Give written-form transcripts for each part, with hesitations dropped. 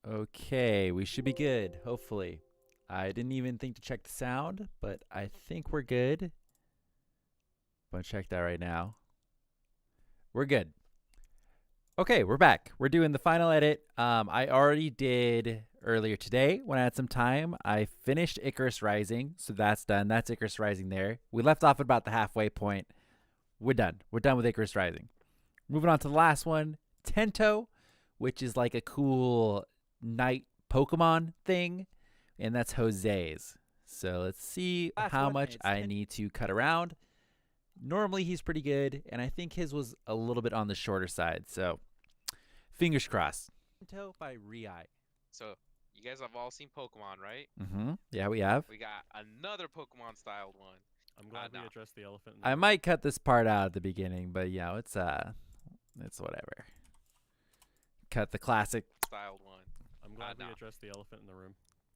Okay, we should be good, hopefully. I didn't even think to check the sound, but I think we're good. I'm gonna check that right now. We're good. Okay, we're back. We're doing the final edit. I already did earlier today when I had some time. I finished Icarus Rising, so that's done. That's Icarus Rising there. We left off at about the halfway point. We're done. We're done with Icarus Rising. Moving on to the last one, Tento, which is like a cool night Pokemon thing, and that's Jose's. So let's see how much I need to cut around. Normally he's pretty good, and I think his was a little bit on the shorter side. So fingers crossed. Tento by Rai. So you guys have all seen Pokemon, right? Yeah, we have. We got another Pokemon styled one. I'm glad we addressed the elephant. I might cut this part out at the beginning, but yeah, it's whatever. Cut the classic styled one. I'm glad we addressed the elephant in the room.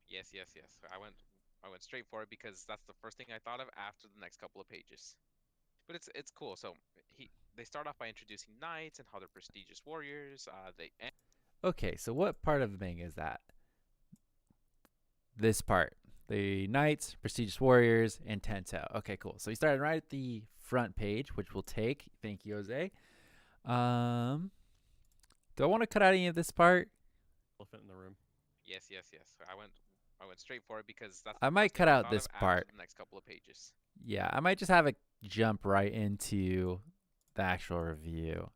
Yes. I went straight for it because that's the first thing I thought of after the next couple of pages. But it's cool. So they start off by introducing knights and how they're prestigious warriors. Okay, so what part of the manga is that? This part. The knights, prestigious warriors, and Tento. Okay, cool. So we started right at the front page, which we'll take. Thank you, Jose. Do I want to cut out any of this part? Elephant in the room. Yes. I went straight for it because that's. I might cut out this part. After the next couple of pages. Yeah, I might just have it jump right into the actual review.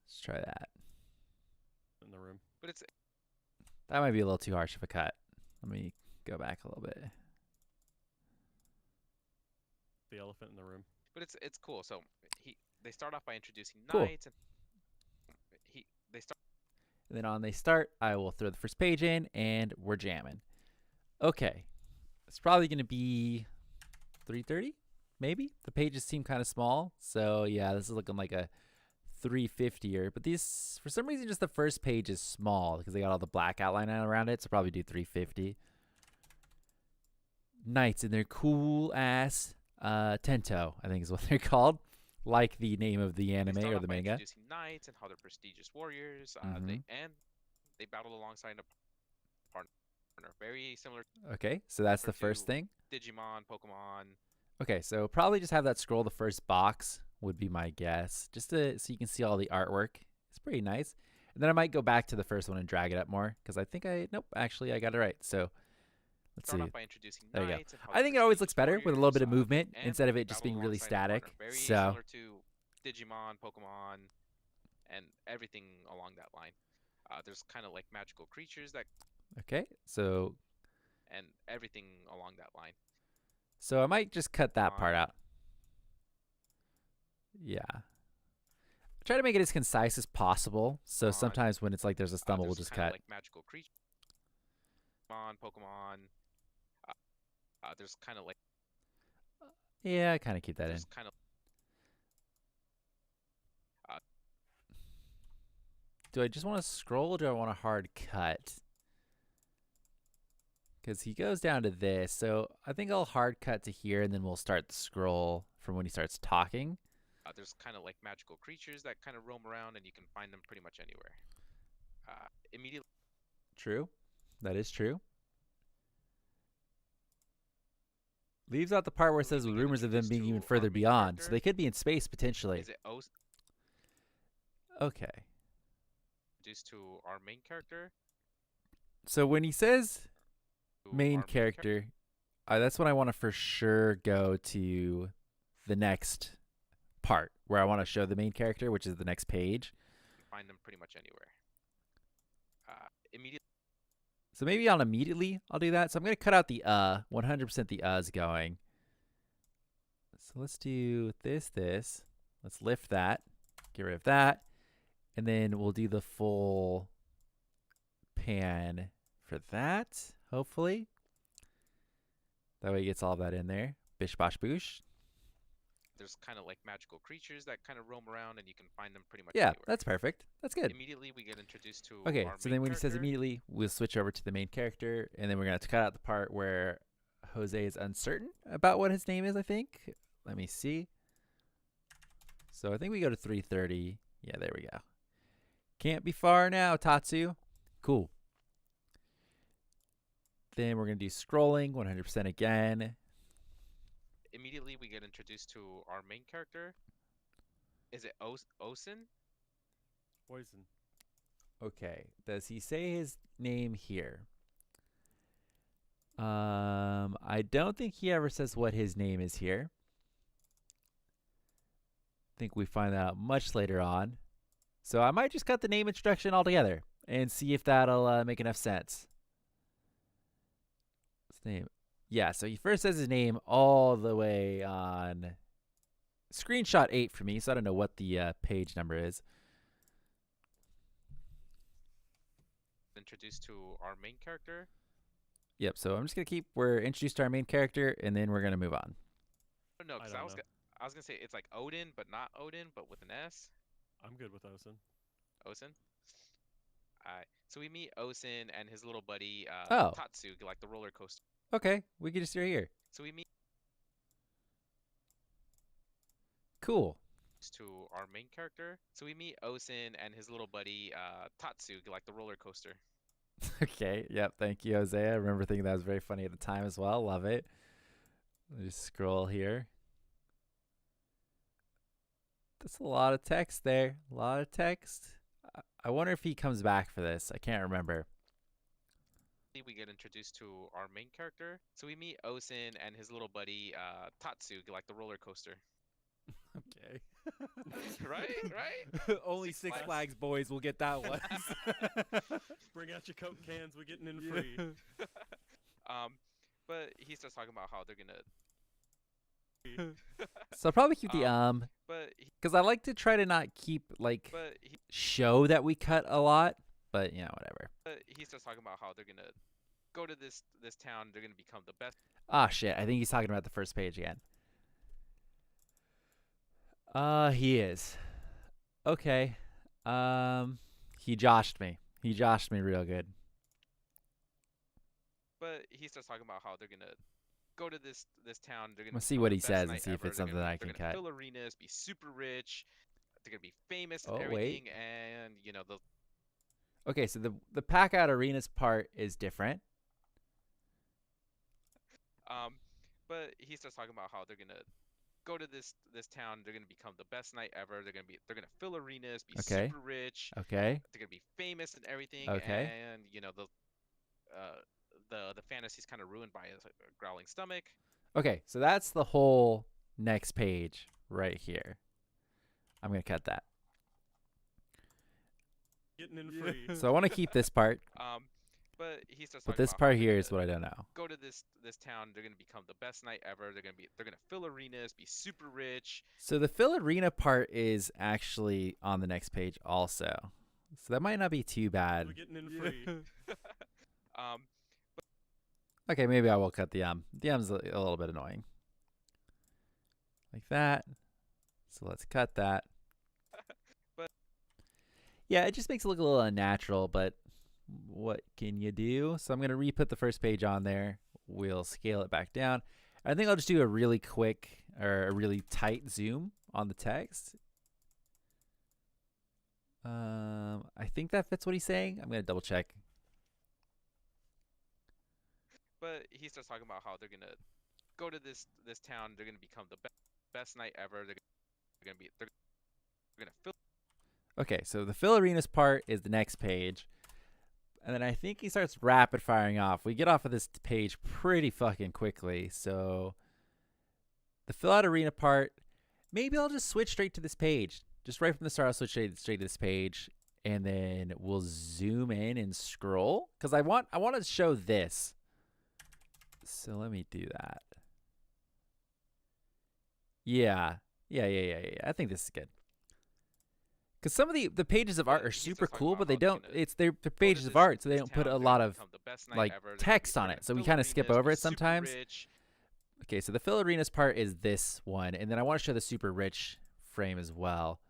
Let's try that. In the room. But that might be a little too harsh of a cut. Let me go back a little bit. The elephant in the room. But it's cool. So they start off by introducing cool. knights and and then on they start, I will throw the first page in and we're jamming. Okay. It's probably going to be 330, maybe. The pages seem kind of small. So yeah, this is looking like a 350er, but these, for some reason, just the first page is small because they got all the black outline around it. So probably do 350. Knights in their cool ass Tento, I think is what they're called, like the name of the anime or the manga. Introducing knights and how they're prestigious warriors. They battle alongside a partner, very similar. Okay, so that's the first thing. Digimon, Pokemon. Okay, so probably just have that scroll the first box would be my guess, just so you can see all the artwork. It's pretty nice. And then I might go back to the first one and drag it up more because I think actually I got it right. So let's see. There you go. I think it always looks better with a little bit of movement instead of it just being really static. Very so similar to Digimon, Pokemon, and everything along that line. There's kind of like magical creatures that. Okay, so. And everything along that line. So I might just cut that part out. Yeah. Try to make it as concise as possible. So sometimes when it's like there's a stumble, we'll just cut. Like magical creatures. Pokemon. There's kind of like. Yeah, I kind of keep that in. Kind of. Do I just want to scroll or do I want a hard cut? Because he goes down to this. So I think I'll hard cut to here and then we'll start the scroll from when he starts talking. There's kind of like magical creatures that kind of roam around and you can find them pretty much anywhere. Immediately. True. That is true. Leaves out the part where it says with rumors of them being even further beyond. So they could be in space potentially. Is it okay. Introduced to our main character. So when he says main character, that's when I want to for sure go to the next part where I want to show the main character, which is the next page. Find them pretty much anywhere. Immediately. So maybe immediately I'll do that. So I'm going to cut out the 100% the is going. So let's do this. Let's lift that. Get rid of that. And then we'll do the full pan for that, hopefully. That way it gets all of that in there. Bish bosh boosh. There's kind of like magical creatures that kind of roam around and you can find them pretty much anywhere. Yeah, that's perfect. That's good. Immediately we get introduced to okay, our so then when character. He says immediately, we'll switch over to the main character, and then we're going to cut out the part where Jose is uncertain about what his name is, I think. Let me see. So I think we go to 330. Yeah, there we go. Can't be far now, Tatsu. Cool. Then we're going to do scrolling 100% again. Immediately we get introduced to our main character. Is it Osen? Poison. Okay. Does he say his name here? I don't think he ever says what his name is here. I think we find that out much later on. So I might just cut the name introduction altogether and see if that'll make enough sense. His name. Yeah, so he first says his name all the way on screenshot 8 for me, so I don't know what the page number is. Introduced to our main character. Yep, so I'm just going to we're introduced to our main character, and then we're going to move on. Oh, no, because I was gonna say it's like Odin, but not Odin, but with an S. I'm good with Osen. Osen. So we meet Osen and his little buddy Oh. Tatsu, like the roller coaster. Okay, we can just stay here. So we meet Cool. to our main character. So we meet Osen and his little buddy Tatsu, like the roller coaster. Okay, yep, thank you, Jose. I remember thinking that was very funny at the time as well. Love it. Let me just scroll here. That's a lot of text there. A lot of text. I wonder if he comes back for this. I can't remember. We get introduced to our main character. So we meet Osen and his little buddy Tatsu, like the roller coaster. Okay. Right? Only Six Six Flags. Flags boys will get that one. Bring out your Coke cans. We're getting in free. But he starts talking about how they're gonna. So I'll probably keep the But because I like to try to not keep like show that we cut a lot, but you know, whatever. But he starts talking about how they're gonna go to this town. They're gonna become the best. Ah, shit. I think he's talking about the first page again. He is. Okay. He joshed me. He joshed me real good. But he starts talking about how they're gonna go to this town. They're gonna Let's see become what the he best says and night see if ever. it's They're something gonna, I can they're gonna cut. fill arenas, be super rich. They're gonna be famous and Oh, wait. everything, and you know the. Okay, so the pack out arenas part is different. But he starts talking about how they're gonna go to this town. They're gonna become the best night ever. They're gonna fill arenas, be Okay. super rich. Okay. They're gonna be famous and everything. Okay. And you know the fantasy's kind of ruined by a growling stomach. Okay, so that's the whole next page right here. I'm going to cut that. Getting in free. So I want to keep this part, But he starts but talking this about part how they're here is gonna what I don't know. go to this town. They're gonna become the best night ever. They're gonna fill arenas, be super rich. So the fill arena part is actually on the next page also. So that might not be too bad. We're getting in free. Okay, maybe I will cut the The um's a little bit annoying. Like that. So let's cut that. But yeah, it just makes it look a little unnatural, but what can you do? So I'm going to re-put the first page on there. We'll scale it back down. I think I'll just do a really quick or a really tight zoom on the text. I think that fits what he's saying. I'm going to double check. But he starts talking about how they're gonna go to this town. They're gonna become the best night ever. They're gonna fill. Okay, so the fill arenas part is the next page. And then I think he starts rapid firing off. We get off of this page pretty fucking quickly. So the fill out arena part, maybe I'll just switch straight to this page. Just right from the start, I'll switch straight to this page. And then we'll zoom in and scroll. Because I want to show this. So let me do that. Yeah. I think this is good. Because some of the pages of art are super cool, but they don't. They're pages of art, so they don't put a lot of like text on it. So we kind of skip over it sometimes. Okay, so the fill arenas part is this one, and then I want to show the super rich frame as well.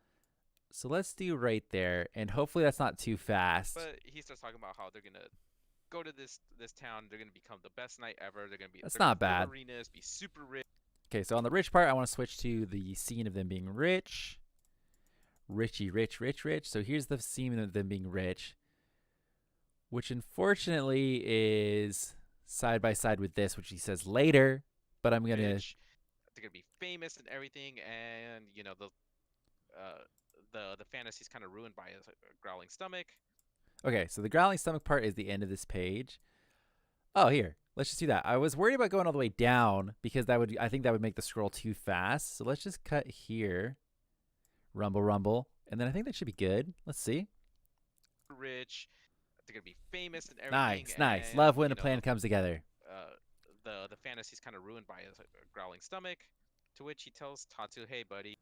So let's do right there, and hopefully that's not too fast. But he starts talking about how they're gonna go to this town. They're gonna become the best night ever. That's not bad. Arenas, be super rich. Okay, so on the rich part, I want to switch to the scene of them being rich. richy rich, rich, rich. So here's the scene of them being rich, which unfortunately is side by side with this, which he says later. But I'm gonna. Rich, they're gonna be famous and everything, and you know the fantasy's kind of ruined by a growling stomach. Okay, so the growling stomach part is the end of this page. Oh, here. Let's just do that. I was worried about going all the way down because I think that would make the scroll too fast. So let's just cut here. Rumble, rumble. And then I think that should be good. Let's see. Rich, they're gonna be famous and everything. Nice, nice. and, Love when you a know, plan comes together. the fantasy's kind of ruined by a growling stomach. To which he tells Tatsu, "Hey, buddy."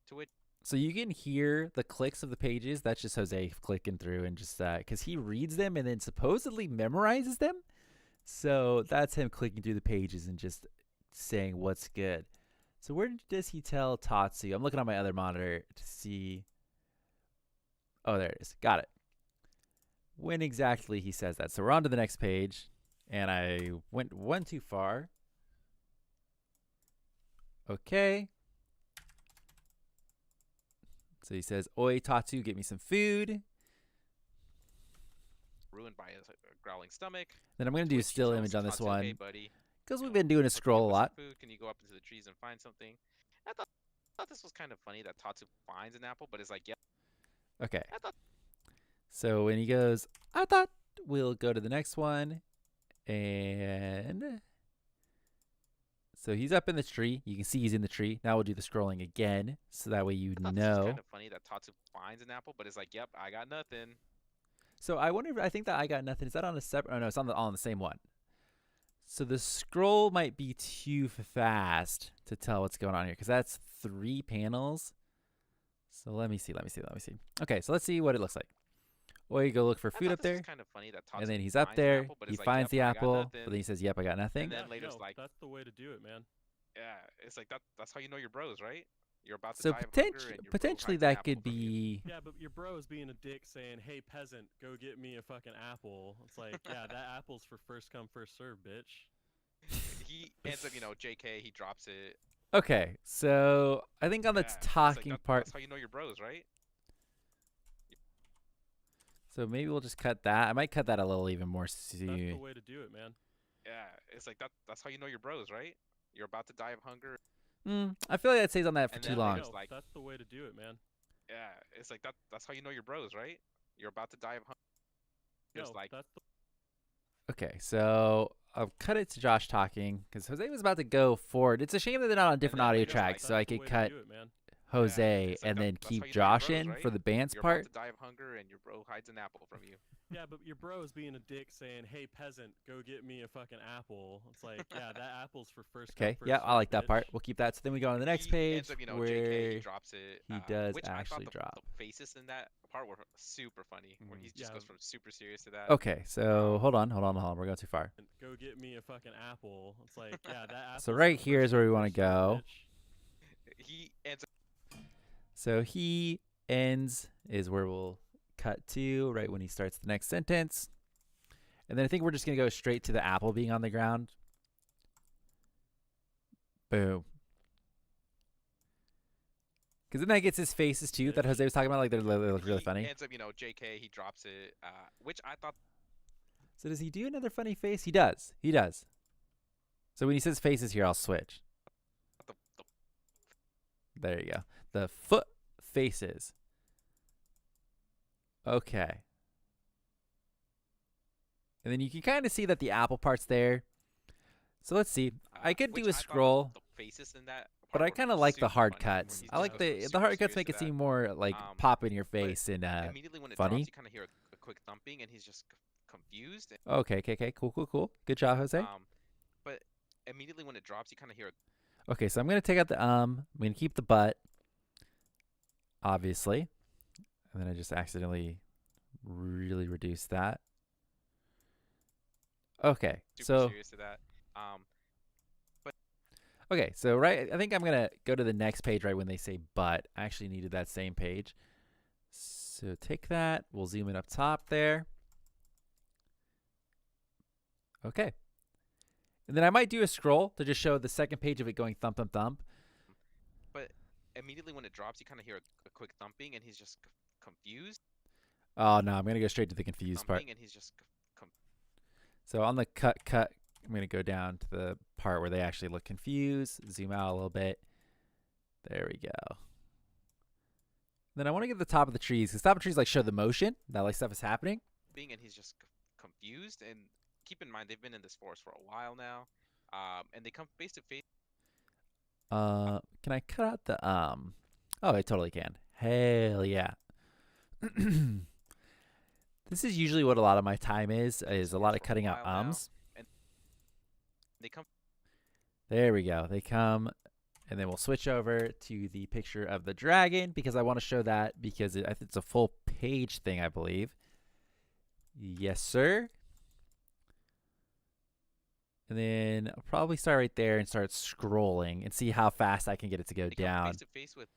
To which So you can hear the clicks of the pages. That's just Jose clicking through and just because he reads them and then supposedly memorizes them. So that's him clicking through the pages and just saying what's good. So where does he tell Tatsu? I'm looking on my other monitor to see. Oh, there it is. Got it. When exactly he says that. So we're on to the next page. And I went one too far. Okay. So he says, "Oi, Tatsu, get me some food." ruined by a growling stomach. Then I'm going to do a Which he still tells image on this Tatsu, "Hey, one buddy, because you we've know, been doing a looking scroll a for some lot. food? Can you go up into the trees and find something?" I thought this was kind of funny that Tatsu finds an apple, but it's like, yeah. Okay. I thought So when he goes, I thought we'll go to the next one. And so he's up in the tree. You can see he's in the tree. Now we'll do the scrolling again. So that way you I thought this was know. kind of funny that Tatsu finds an apple, but it's like, yep, I got nothing. So I wonder if I think that I got nothing. Is that on a separate? Oh no, it's on the same one. So the scroll might be too fast to tell what's going on here because that's 3 panels. So let me see. Okay, so let's see what it looks like. Or you go look for I food thought up this was there, kind of funny that Tatsu and then he's up finds an there. apple, but He it's like, finds yep, the I got apple, but nothing. then he says, "Yep, I got nothing." And then Yeah, later it's no, like, that's the way to do it, man. yeah, it's like that's how you know your bros, right? You're about to So die of hunger, and your bro potentially hides an that apple could from you. be. Yeah, but your bro is being a dick saying, "Hey, peasant, go get me a fucking apple." It's like, yeah, that apple's for first come, first serve, bitch. He ends up, JK, he drops it. Okay, so I think on the Yeah, it's like talking part. That's how you know your bros, right? So maybe we'll just cut that. I might cut that a little even more That's the soon. way to do it, man. Yeah, it's like that's how you know your bros, right? You're about to die of hunger. I feel like that stays on that for And too then long. later- No, like- that's the way to do it, man. Yeah, it's like that's how you know your bros, right? You're about to die of hunger. There's No, like that's the Okay, so I'll cut it to Josh talking because Jose was about to go forward. It's a shame that they're not on different then audio later, like, tracks, so that's I the could way cut to do it, man. Jose it's like and then that's how keep you know your Josh bros, in right? for the band's you're part. about to die of hunger, and your bro hides an apple from you. Yeah, but your bro is being a dick saying, "Hey, peasant, go get me a fucking apple." It's like, yeah, that apple's for first come, Okay, first yeah, I serve, like that part. bitch. We'll keep that. So then we go on the next He page ends up, JK, where he drops it. he does which I actually thought drop. the faces in that part were super funny, where he just Yeah. goes from super serious to that. Okay, so hold on. We're going too far. Go get me a fucking apple. It's like, yeah, that apple's So for right first here is where come, we wanna first serve, go. bitch. He ends up So he ends is where we'll cut to right when he starts the next sentence. And then I think we're just going to go straight to the apple being on the ground. Boom. Because then that gets his faces too that Jose was talking about. Like they look really he funny. ends up, JK, he drops it, which I thought So does he do another funny face? He does. He does. So when he says faces here, I'll switch. the There you go. The foot faces. Okay. And then you can kind of see that the apple part's there. So let's see. I could which do a thought scroll, the faces in that but part I were kind of like the super hard funny, where cuts. he I like just goes from the super hard cuts serious make to it that. seem more like pop in your face and Immediately when it funny. drops, you kind of hear a quick thumping, and he's just confused. Okay, cool. Good job, Jose. But immediately when it drops, you kind of hear Okay, so I'm gonna take out the I'm gonna keep the butt, obviously, and then I just accidentally really reduced that. Okay, super so serious to that. okay, so right, I think I'm gonna go to the next page right when they say but. I actually needed that same page. So take that, we'll zoom in up top there. Okay. And then I might do a scroll to just show the second page of it going thump, thump, thump. But immediately when it drops, you kind of hear a quick thumping, and he's just confused. Oh no, I'm gonna go straight to the confused part. Thumping, and he's just So on the cut, I'm gonna go down to the part where they actually look confused. Zoom out a little bit. There we go. Then I want to get the top of the trees because top of trees like show the motion that like stuff is happening. and he's just confused. And keep in mind, they've been in this forest for a while now, and they come face to face. Can I cut out the Oh, I totally can. Hell yeah. This is usually what a lot of my time is a lot of cutting out ums. And they come. There we go. They come, and then we'll switch over to the picture of the dragon because I want to show that because it's a full page thing, I believe. Yes, sir. And then I'll probably start right there and start scrolling and see how fast I can get it to go down. Face to face with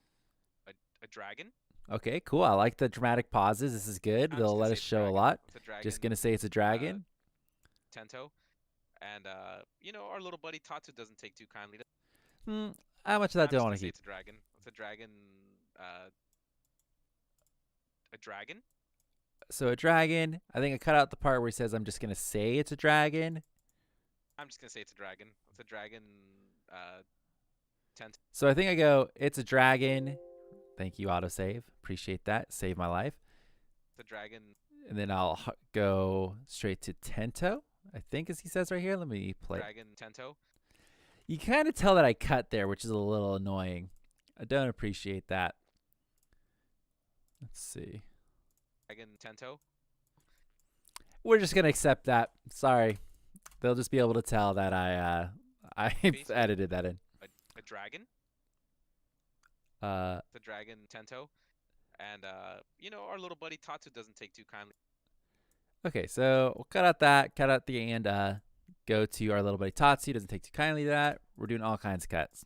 a dragon. Okay, cool. I like the dramatic pauses. This is good. They'll let us show a lot. Just gonna say it's a dragon. Tento. And our little buddy Tatsu doesn't take too kindly to. How much of that do I want to keep? It's a dragon. It's a dragon. A dragon. So a dragon. I think I cut out the part where he says I'm just gonna say it's a dragon. I'm just gonna say it's a dragon. It's a dragon. Tento. So I think I go, it's a dragon. Thank you, autosave. Appreciate that. Save my life. The dragon. And then I'll go straight to Tento, I think, as he says right here. Let me play. Dragon Tento. You kind of tell that I cut there, which is a little annoying. I don't appreciate that. Let's see. Dragon Tento. We're just going to accept that. Sorry. They'll just be able to tell that I edited that in. A dragon. The dragon Tento. And our little buddy Tatsu doesn't take too kindly. Okay, so we'll cut out that, cut out the and go to our little buddy Tatsu. Doesn't take too kindly to that. We're doing all kinds of cuts.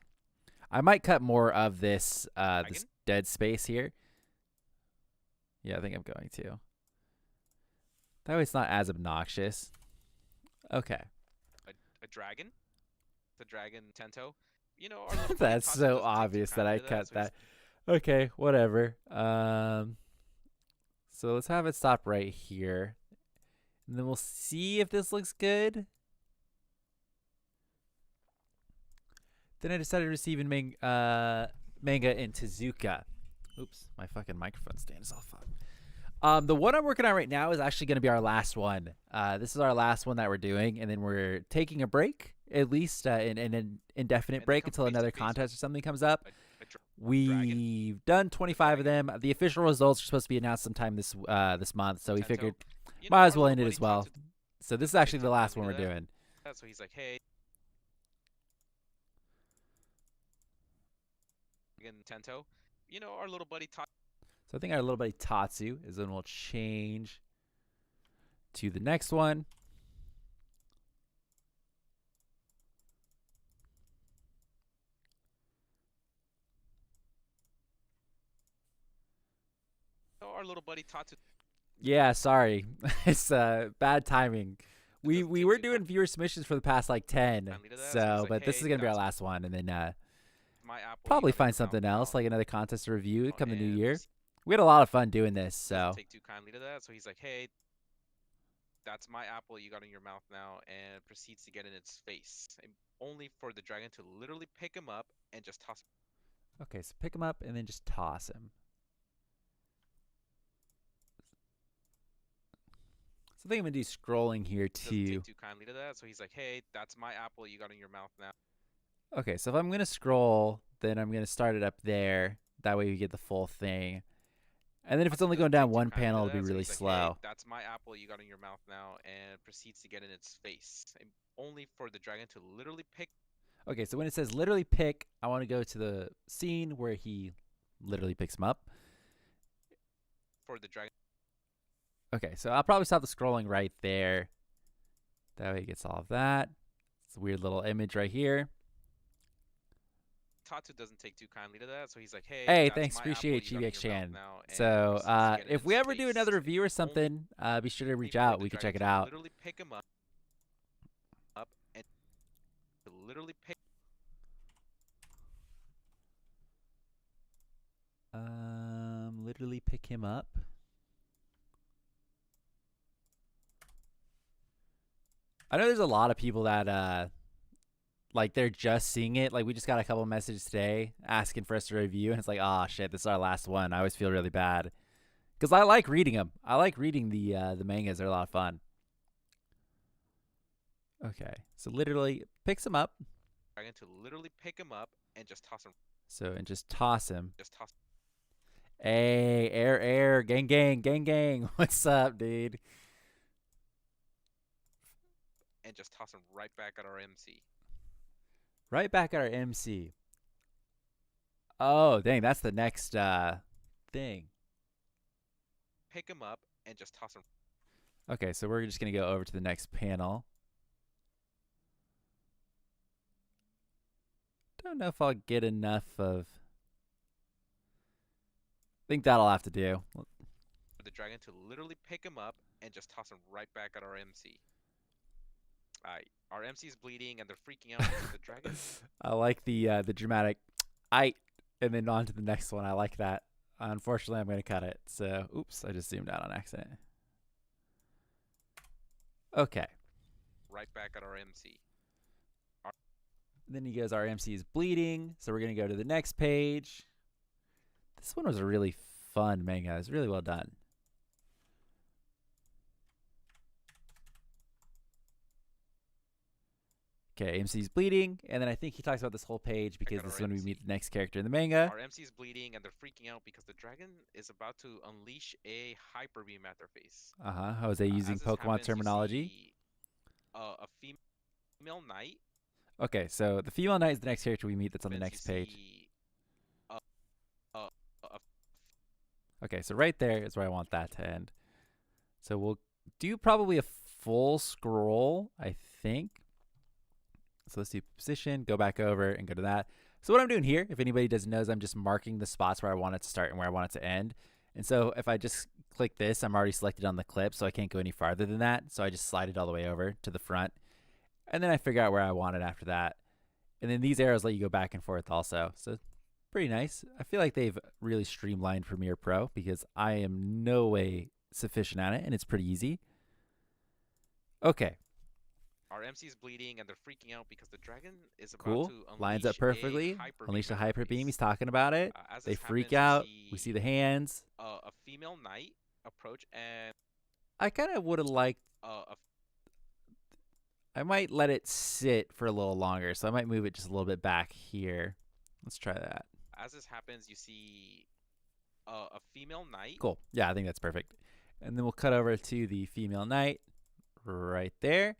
I might cut more of this this dead space here. Yeah, I think I'm going to. That way it's not as obnoxious. Okay. A dragon. The dragon Tento. That's so obvious that I cut that. Okay, whatever. So let's have it stop right here. And then we'll see if this looks good. Then I decided to receive manga in Tezuka. Oops, my fucking microphone stand is all fucked. The one I'm working on right now is actually going to be our last one. This is our last one that we're doing, and then we're taking a break, at least an indefinite break until another contest or something comes up. We've done 25 of them. The official results are supposed to be announced sometime this month, so we figured might as well end it as well. So this is actually the last one we're doing. So he's like, hey. Again, Tento. Our little buddy Tatsu. So I think our little buddy Tatsu is when we'll change to the next one. Our little buddy Tatsu. Yeah, sorry. It's bad timing. We were doing viewer submissions for the past like 10. So, but this is going to be our last one, and then probably find something else like another contest to review come the new year. We had a lot of fun doing this, so. Take too kindly to that. So he's like, "Hey, that's my apple you got in your mouth now," and proceeds to get in its face, and only for the dragon to literally pick him up and just toss him. Okay, so pick him up and then just toss him. So I think I'm gonna do scrolling here too. Take too kindly to that. So he's like, "Hey, that's my apple you got in your mouth now." Okay, so if I'm gonna scroll, then I'm gonna start it up there. That way we get the full thing. And then if it's only going down one panel, it'll be really slow. Hey, that's my apple you got in your mouth now, and proceeds to get in its face, and only for the dragon to literally pick. Okay, so when it says literally pick, I want to go to the scene where he literally picks him up. For the dragon. Okay, so I'll probably stop the scrolling right there. That way he gets all of that. It's a weird little image right here. Tatsu doesn't take too kindly to that, so he's like, "Hey, hey, thanks, appreciate GBX Chan." So if we ever do another review or something, be sure to reach out. We can check it out. Literally pick him up and literally pick. Literally pick him up. I know there's a lot of people that like they're just seeing it. Like we just got a couple messages today asking for us to review, and it's like, oh shit, this is our last one. I always feel really bad because I like reading them. I like reading the mangas. They're a lot of fun. Okay, so literally picks him up. Dragon to literally pick him up and just toss him. So and just toss him. Just toss. Hey, air, gang. What's up, dude? And just toss him right back at our MC. Right back at our MC. Oh, dang, that's the next thing. Pick him up and just toss him. Okay, so we're just going to go over to the next panel. Don't know if I'll get enough of... I think that'll have to do. The dragon to literally pick him up and just toss him right back at our MC. Our MC's bleeding and they're freaking out because the dragon. I like the dramatic and then on to the next one. I like that. Unfortunately, I'm going to cut it. So, oops, I just zoomed out on accident. Okay. Right back at our MC. Then he goes, our MC is bleeding. So we're going to go to the next page. This one was a really fun manga. It was really well done. Okay, MC's bleeding, and then I think he talks about this whole page because this is when we meet the next character in the manga. Our MC's bleeding, and they're freaking out because the dragon is about to unleash a hyper beam at their face. Jose using Pokemon terminology. A female knight. Okay, so the female knight is the next character we meet that's on the next page. Okay, so right there is where I want that to end. So we'll do probably a full scroll, I think. So let's do position, go back over and go to that. So what I'm doing here, if anybody doesn't know, is I'm just marking the spots where I want it to start and where I want it to end. And so if I just click this, I'm already selected on the clip, so I can't go any farther than that. So I just slide it all the way over to the front. And then I figure out where I want it after that. And then these arrows let you go back and forth also. So pretty nice. I feel like they've really streamlined Premiere Pro because I am no way sufficient at it, and it's pretty easy. Okay. Our MC's bleeding and they're freaking out because the dragon is about cool. to unleash Lines up perfectly. Unleash a hyper beam. He's talking about it. They freak out. We see the hands. A female knight approach, and I kind of would have liked. I might let it sit for a little longer, so I might move it just a little bit back here. Let's try that. As this happens, you see a female knight. Cool. Yeah, I think that's perfect. And then we'll cut over to the female knight right there.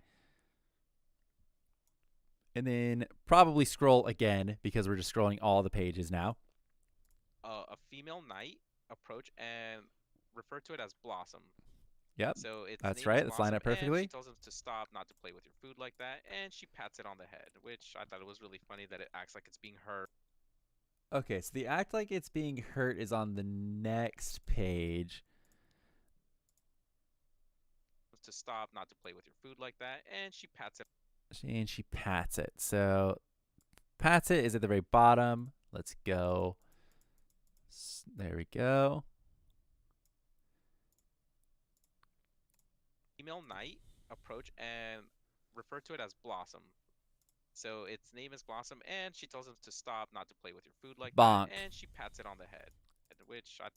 And then probably scroll again because we're just scrolling all the pages now. A female knight approach and refer to it as Blossom. Yep. So that's right. Let's line up perfectly. She tells him to stop, not to play with your food like that, and she pats it on the head, which I thought it was really funny that it acts like it's being hurt. Okay, so the act like it's being hurt is on the next page. To stop, not to play with your food like that, and she pats it. And she pats it. So pats it is at the very bottom. Let's go. There we go. Female knight approach and refer to it as Blossom. So its name is Blossom, and she tells him to stop, not to play with your food like Bonk. that, and she pats it on the head, which I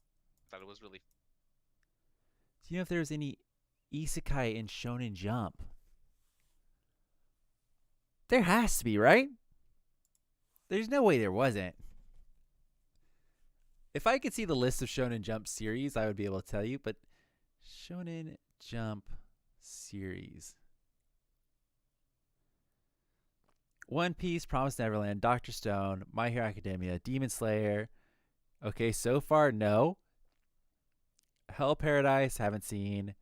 thought it was really. Do you know if there's any Isekai in Shonen Jump? There has to be, right? There's no way there wasn't. If I could see the list of Shonen Jump series, I would be able to tell you, but Shonen Jump series. One Piece, Promised Neverland, Dr. Stone, My Hero Academia, Demon Slayer. Okay, so far, no. Hell Paradise, haven't seen.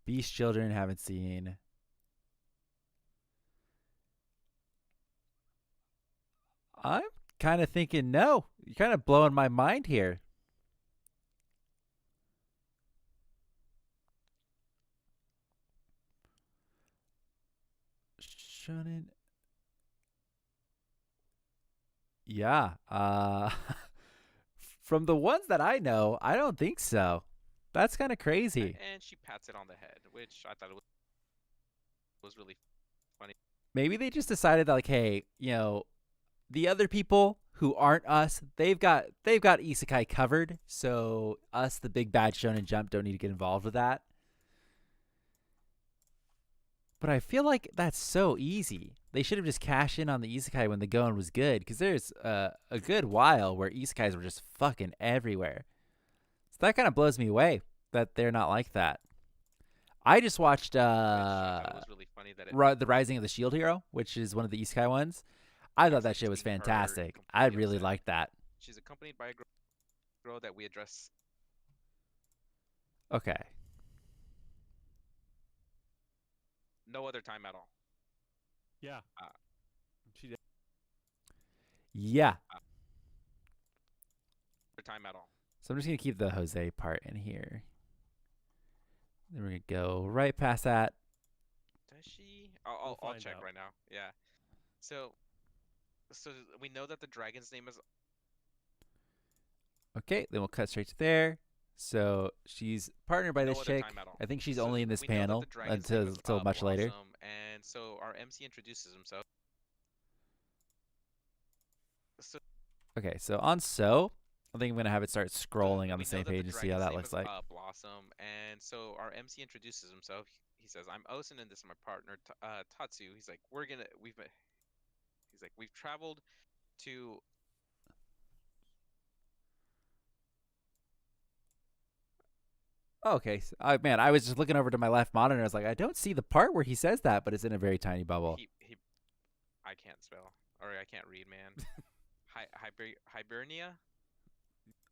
Beast Children, haven't seen. I'm kind of thinking no. You're kind of blowing my mind here. Shonen. From the ones that I know, I don't think so. That's kind of crazy. And she pats it on the head, which I thought it was really funny. Maybe they just decided that, like, hey, the other people who aren't us, they've got isekai covered, so us, the big bad Shonen Jump, don't need to get involved with that. But I feel like that's so easy. They should have just cashed in on the isekai when the going was good, because there's a good while where isekais were just fucking everywhere. So that kind of blows me away that they're not like that. I just watched Which I thought it was really funny that The Rising of the Shield Hero, which is one of the isekai ones. I thought that shit was seeing her fantastic. I completely really upset. liked that. She's accompanied by a girl that we address. Okay. No other time at all. Yeah. She did. Yeah. Other time at all. So I'm just going to keep the Jose part in here. Then we're going to go right past that. Does she? I'll find check out. right now. Yeah. So we know that the dragon's name is. Okay, then we'll cut straight to there. So she's partnered by No this other chick. time at all. I think she's So only in this we know that panel the dragon's name until is, much later. Blossom, and so our MC introduces himself. So Okay, so on So, I think I'm going to have it start scrolling on we the same know that page and see how dragon's that name looks is, like. Blossom, and so our MC introduces himself. He says, "I'm Osen, and this is my partner, Tatsu." He's like, "We've traveled to." Okay, so, man, I was just looking over to my left monitor. I was like, I don't see the part where he says that, but it's in a very tiny bubble. I can't spell, or I can't read, man. Hibernia.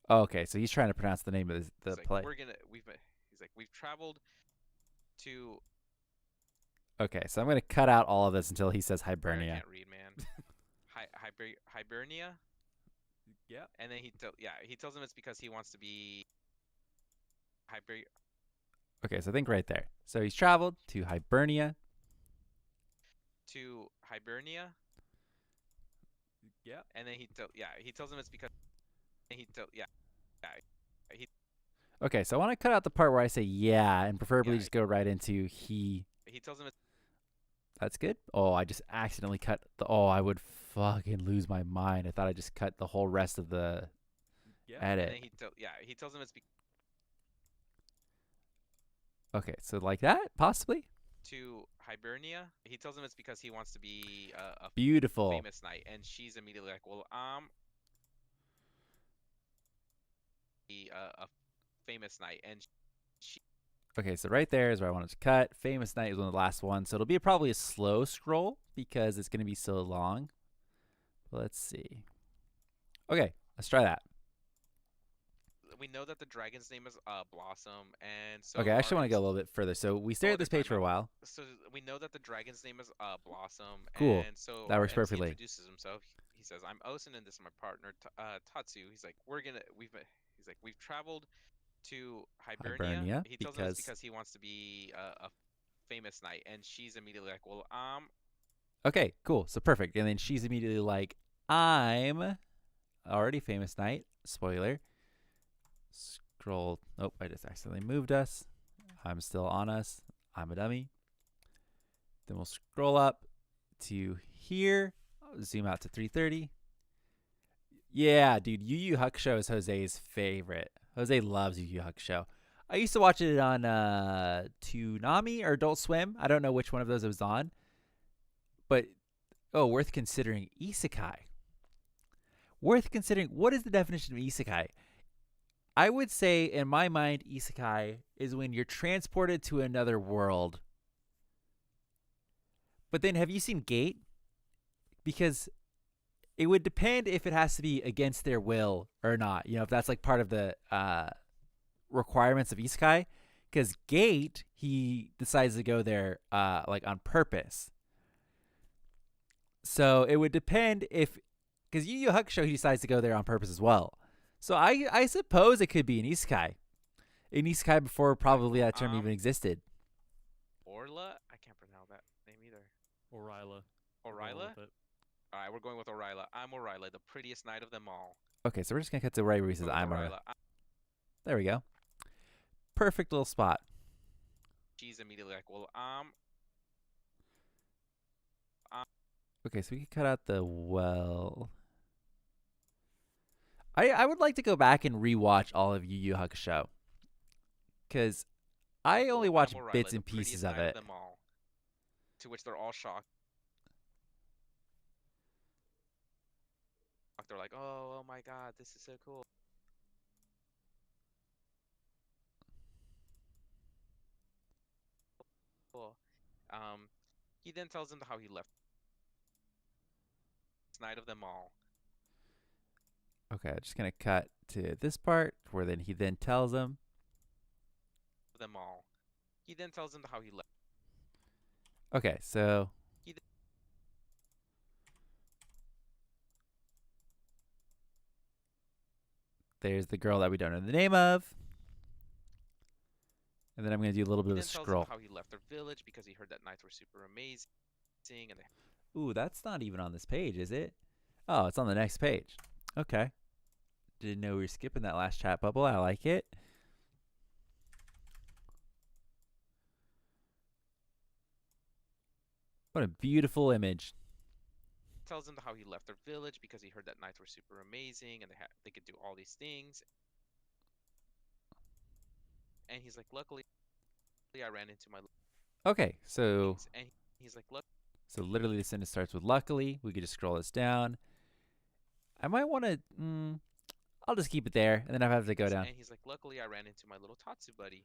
Oh, okay, so he's trying to pronounce the name of the He's like, play. "We've traveled to." Okay, so I'm going to cut out all of this until he says I Hibernia. can't read, man. Hibernia. Yeah. And then he tells him it's because he wants to be. Okay, so think right there. So he's traveled to Hibernia. To Hibernia. Yeah. And then he tells him it's because. He Okay, so I want to cut out the part where I say yeah, and preferably Yeah. just go right into he. he tells him it's. That's good. Oh, I just accidentally cut the. Oh, I would fucking lose my mind. I thought I just cut the whole rest of the Yeah. edit. And then he tells him it's Okay, so like that, possibly. to Hibernia. He tells him it's because he wants to be a Beautiful. famous knight, and she's immediately like, "Well, a famous knight," and she. Okay, so right there is where I wanted to cut. Famous Night is one of the last ones, so it'll be probably a slow scroll because it's going to be so long. Let's see. Okay, let's try that. We know that the dragon's name is Blossom, and so. Okay, I actually our want to go a MC little bit further. So we stare Oh, at this there's page for a time while. So we know that the dragon's name is Blossom. Cool. And so That our works MC perfectly. introduces himself. He says, "I'm Osen, and this is my partner, Tatsu." He's like, "We've traveled to Hibernia." He tells him it's because he wants to be a famous knight, and she's immediately like, "Well, Okay, cool. So perfect. And then she's immediately like, I'm already famous knight. Spoiler. Scroll. Nope, I just accidentally moved us. I'm still on us. I'm a dummy. Then we'll scroll up to here. I'll zoom out to 330. Yeah, dude. Yu Yu Hakusho is Jose's favorite. Jose loves Yu Yu Hakusho. I used to watch it on Toonami or Adult Swim. I don't know which one of those it was on. But, worth considering isekai. Worth considering. What is the definition of isekai? I would say, in my mind, isekai is when you're transported to another world. But then, have you seen Gate? Because it would depend if it has to be against their will or not. You know, if that's like part of the requirements of isekai. Because Gate, he decides to go there like on purpose. So it would depend if, because Yu Yu Hakusho, he decides to go there on purpose as well. So I suppose it could be an isekai. An isekai before probably that term even existed. Orla? I can't pronounce that name either. Orila. Orila? All right, we're going with Orila. I'm Orila, the prettiest knight of them all. Okay, so we're just gonna cut to right where he says I'm a. There we go. Perfect little spot. She's immediately like, well, Okay, so we can cut out the well. I would like to go back and rewatch all of Yu Yu Hakusho, because I only watch bits and pieces of it. Them all, to which they're all shocked. They're like, oh my god, this is so cool. Cool. He then tells them how he left. Night of them all. Okay, just gonna cut to this part where then he then tells them. Them all. He then tells them how he left. Okay, so. There's the girl that we don't know the name of. And then I'm going to do a little bit of a scroll. How he left their village because he heard that nights were super amazing. And ooh, that's not even on this page, is it? Oh, it's on the next page. Okay. Didn't know we were skipping that last chat bubble. I like it. What a beautiful image. Tells them how he left their village because he heard that nights were super amazing and they could do all these things. And he's like, luckily, I ran into my. Okay, so. And he's like, look. So literally, the sentence starts with luckily. We could just scroll this down. I might want to. I'll just keep it there, and then I have to go down. And he's like, luckily, I ran into my little Tatsu buddy.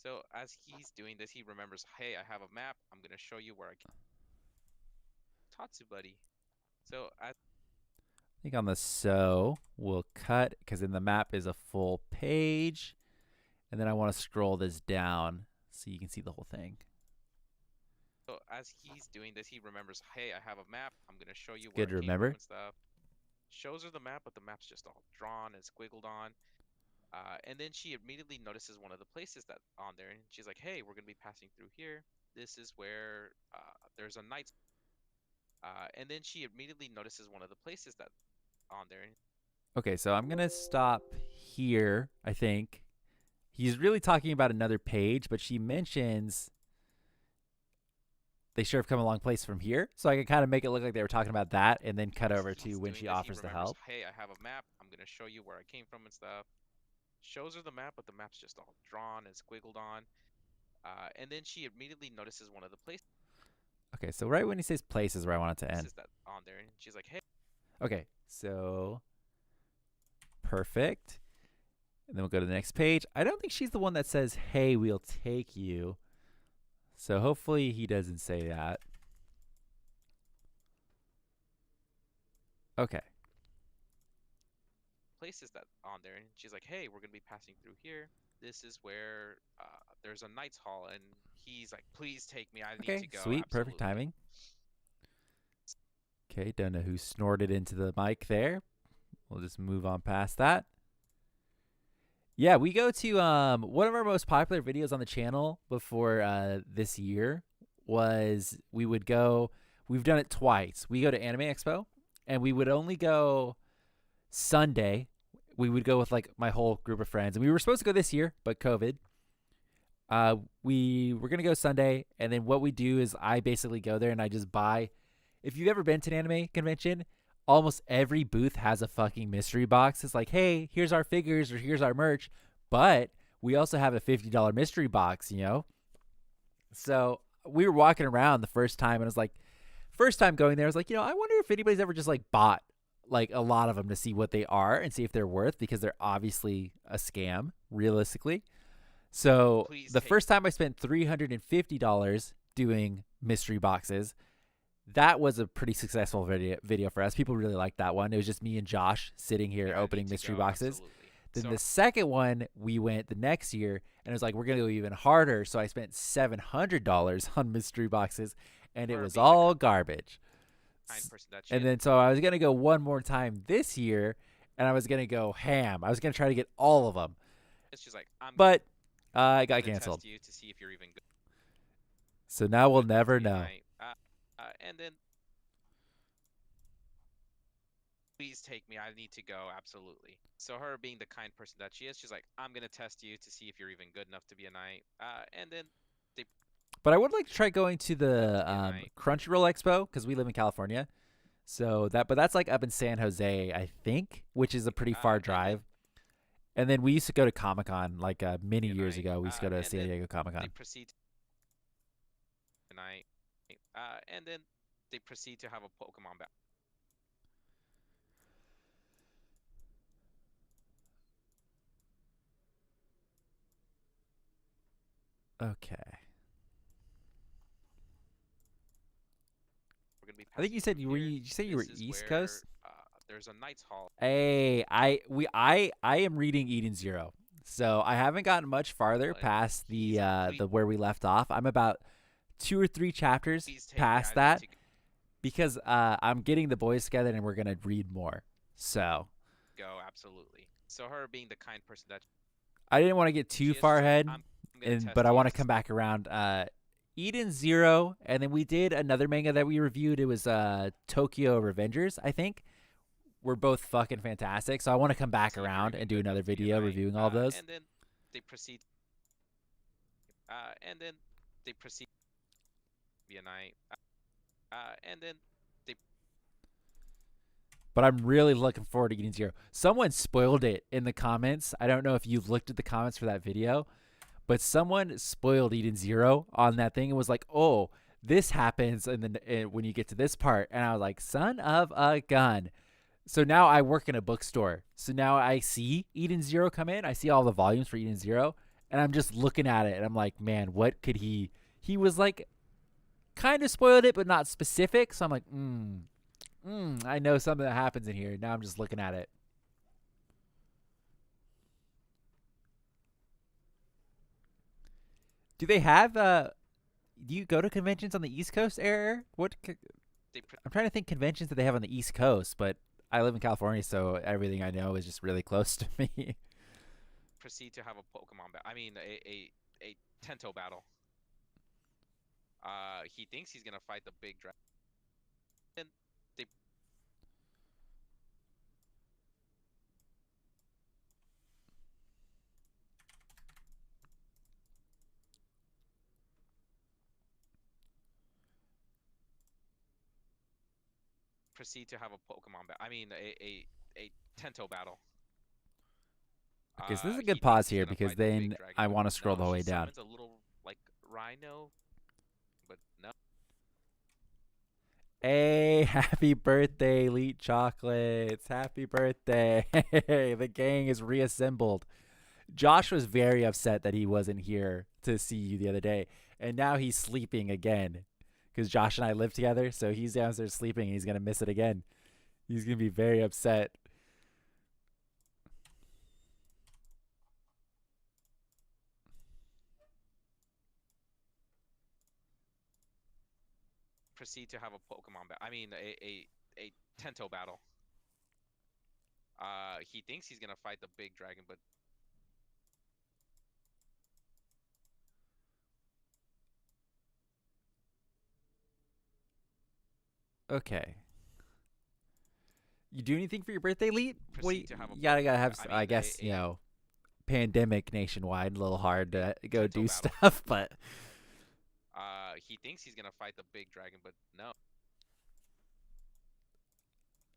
So as he's doing this, he remembers, hey, I have a map. I'm gonna show you where I can. Tatsu buddy. So I think on the so we'll cut because then the map is a full page, and then I want to scroll this down so you can see the whole thing. So as he's doing this, he remembers, hey, I have a map. I'm gonna show you where I came from and stuff. Shows her the map, but the map's just all drawn and squiggled on. And then she immediately notices one of the places that's on there, and she's like, hey, we're gonna be passing through here. This is where there's a night. And then she immediately notices one of the places that's on there. Okay, so I'm gonna stop here. I think he's really talking about another page, but she mentions they sure have come a long place from here. So I can kind of make it look like they were talking about that, and then cut over to when she offers the help. Hey, I have a map. I'm gonna show you where I came from and stuff. Shows her the map, but the map's just all drawn and squiggled on. And then she immediately notices one of the places. Okay, so right when he says place is where I want it to end. That on there, and she's like, hey. Okay, so perfect. And then we'll go to the next page. I don't think she's the one that says, hey, we'll take you. So hopefully he doesn't say that. Okay. Places that on there, and she's like, hey, we're going to be passing through here. This is where there's a Knight's Hall, and he's like, please take me. I need to go. Sweet. Absolutely. Perfect timing. Okay, don't know who snorted into the mic there. We'll just move on past that. Yeah, we go to one of our most popular videos on the channel before this year was we would go. We've done it twice. We go to Anime Expo, and we would only go Sunday. We would go with like my whole group of friends, and we were supposed to go this year, but COVID. We were gonna go Sunday, and then what we do is I basically go there and I just buy. If you've ever been to an anime convention, almost every booth has a fucking mystery box. It's like, hey, here's our figures or here's our merch, but we also have a $50 mystery box, you know? So we were walking around the first time, and I was like, first time going there, I was like, you know, I wonder if anybody's ever just like bought like a lot of them to see what they are and see if they're worth, because they're obviously a scam, realistically. So the first time I spent $350 doing mystery boxes. That was a pretty successful video for us. People really liked that one. It was just me and Josh sitting here opening mystery boxes. Absolutely. Then the second one, we went the next year, and it was like, we're going to go even harder. So I spent $700 on mystery boxes, and it was all garbage. And then so I was going to go one more time this year, and I was going to go ham. I was going to try to get all of them. It's just like, but I got canceled. Test you to see if you're even good. So now we'll never know. And then please take me. I need to go. Absolutely. So her being the kind person that she is, she's like, I'm gonna test you to see if you're even good enough to be a knight. And then they. But I would like to try going to the Crunchyroll Expo because we live in California. So but that's like up in San Jose, I think, which is a pretty far drive. And then we used to go to Comic-Con like many years ago. We used to go to San Diego Comic-Con. They proceed tonight, and then they proceed to have a Pokemon battle. Okay. We're gonna be. I think you said you were East Coast. There's a Knights Hall. Hey, I am reading Eden Zero, so I haven't gotten much farther past the where we left off. I'm about 2 or 3 chapters past that because I'm getting the boys together and we're gonna read more. So go absolutely. So her being the kind person that I didn't want to get too far ahead, but I want to come back around. Eden Zero, and then we did another manga that we reviewed. It was Tokyo Revengers, I think. We're both fucking fantastic, so I want to come back around and do another video reviewing all of those. And then they proceed. Be a knight. And then they. But I'm really looking forward to Eden Zero. Someone spoiled it in the comments. I don't know if you've looked at the comments for that video, but someone spoiled Eden Zero on that thing and was like, "Oh, this happens," and then when you get to this part, and I was like, "Son of a gun." So now I work in a bookstore. So now I see Eden Zero come in. I see all the volumes for Eden Zero, and I'm just looking at it, and I'm like, man, what could he? He was like, kind of spoiled it, but not specific. So I'm like, I know something that happens in here. Now I'm just looking at it. Do they have? Do you go to conventions on the East Coast, Air? I'm trying to think conventions that they have on the East Coast, but I live in California, so everything I know is just really close to me. Proceed to have a Pokemon battle. I mean, a Tento battle. He thinks he's gonna fight the big dragon. And they proceed to have a Pokemon battle. I mean, a Tento battle. Okay, so this is a good pause here because then I want to scroll the whole way down. It's a little like rhino, but no. Hey, happy birthday, Elite Chocolates. Happy birthday. The gang is reassembled. Josh was very upset that he wasn't here to see you the other day, and now he's sleeping again because Josh and I live together, so he's downstairs sleeping and he's going to miss it again. He's going to be very upset. Proceed to have a Pokemon battle. I mean, a Tento battle. He thinks he's gonna fight the big dragon, but okay. You do anything for your birthday, Elite? Proceed to have a you gotta have. I guess you know, pandemic nationwide, a little hard to go do stuff, but. He thinks he's gonna fight the big dragon, but no. I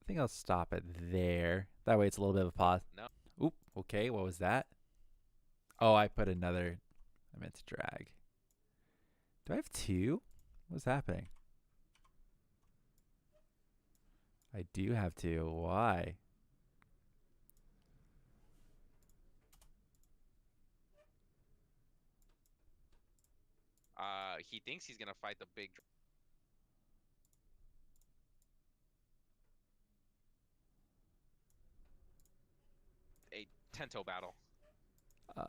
think I'll stop it there. That way it's a little bit of a pause. No. Oop, okay, what was that? Oh, I put another. I meant to drag. Do I have 2? What's happening? I do have 2. Why? He thinks he's gonna fight the big a Tento battle.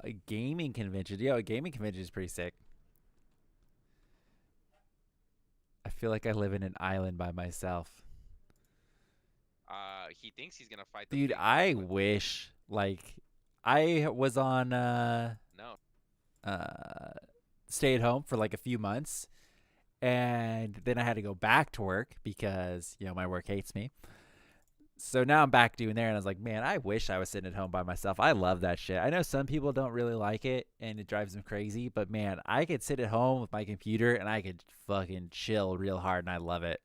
A gaming convention. Yeah, a gaming convention is pretty sick. I feel like I live in an island by myself. He thinks he's gonna fight the Dude, big I dragon, wish like I was on no. Stay at home for like a few months, and then I had to go back to work because, you know, my work hates me. So now I'm back doing there, and I was like, man, I wish I was sitting at home by myself. I love that shit. I know some people don't really like it, and it drives them crazy, but man, I could sit at home with my computer, and I could fucking chill real hard, and I love it.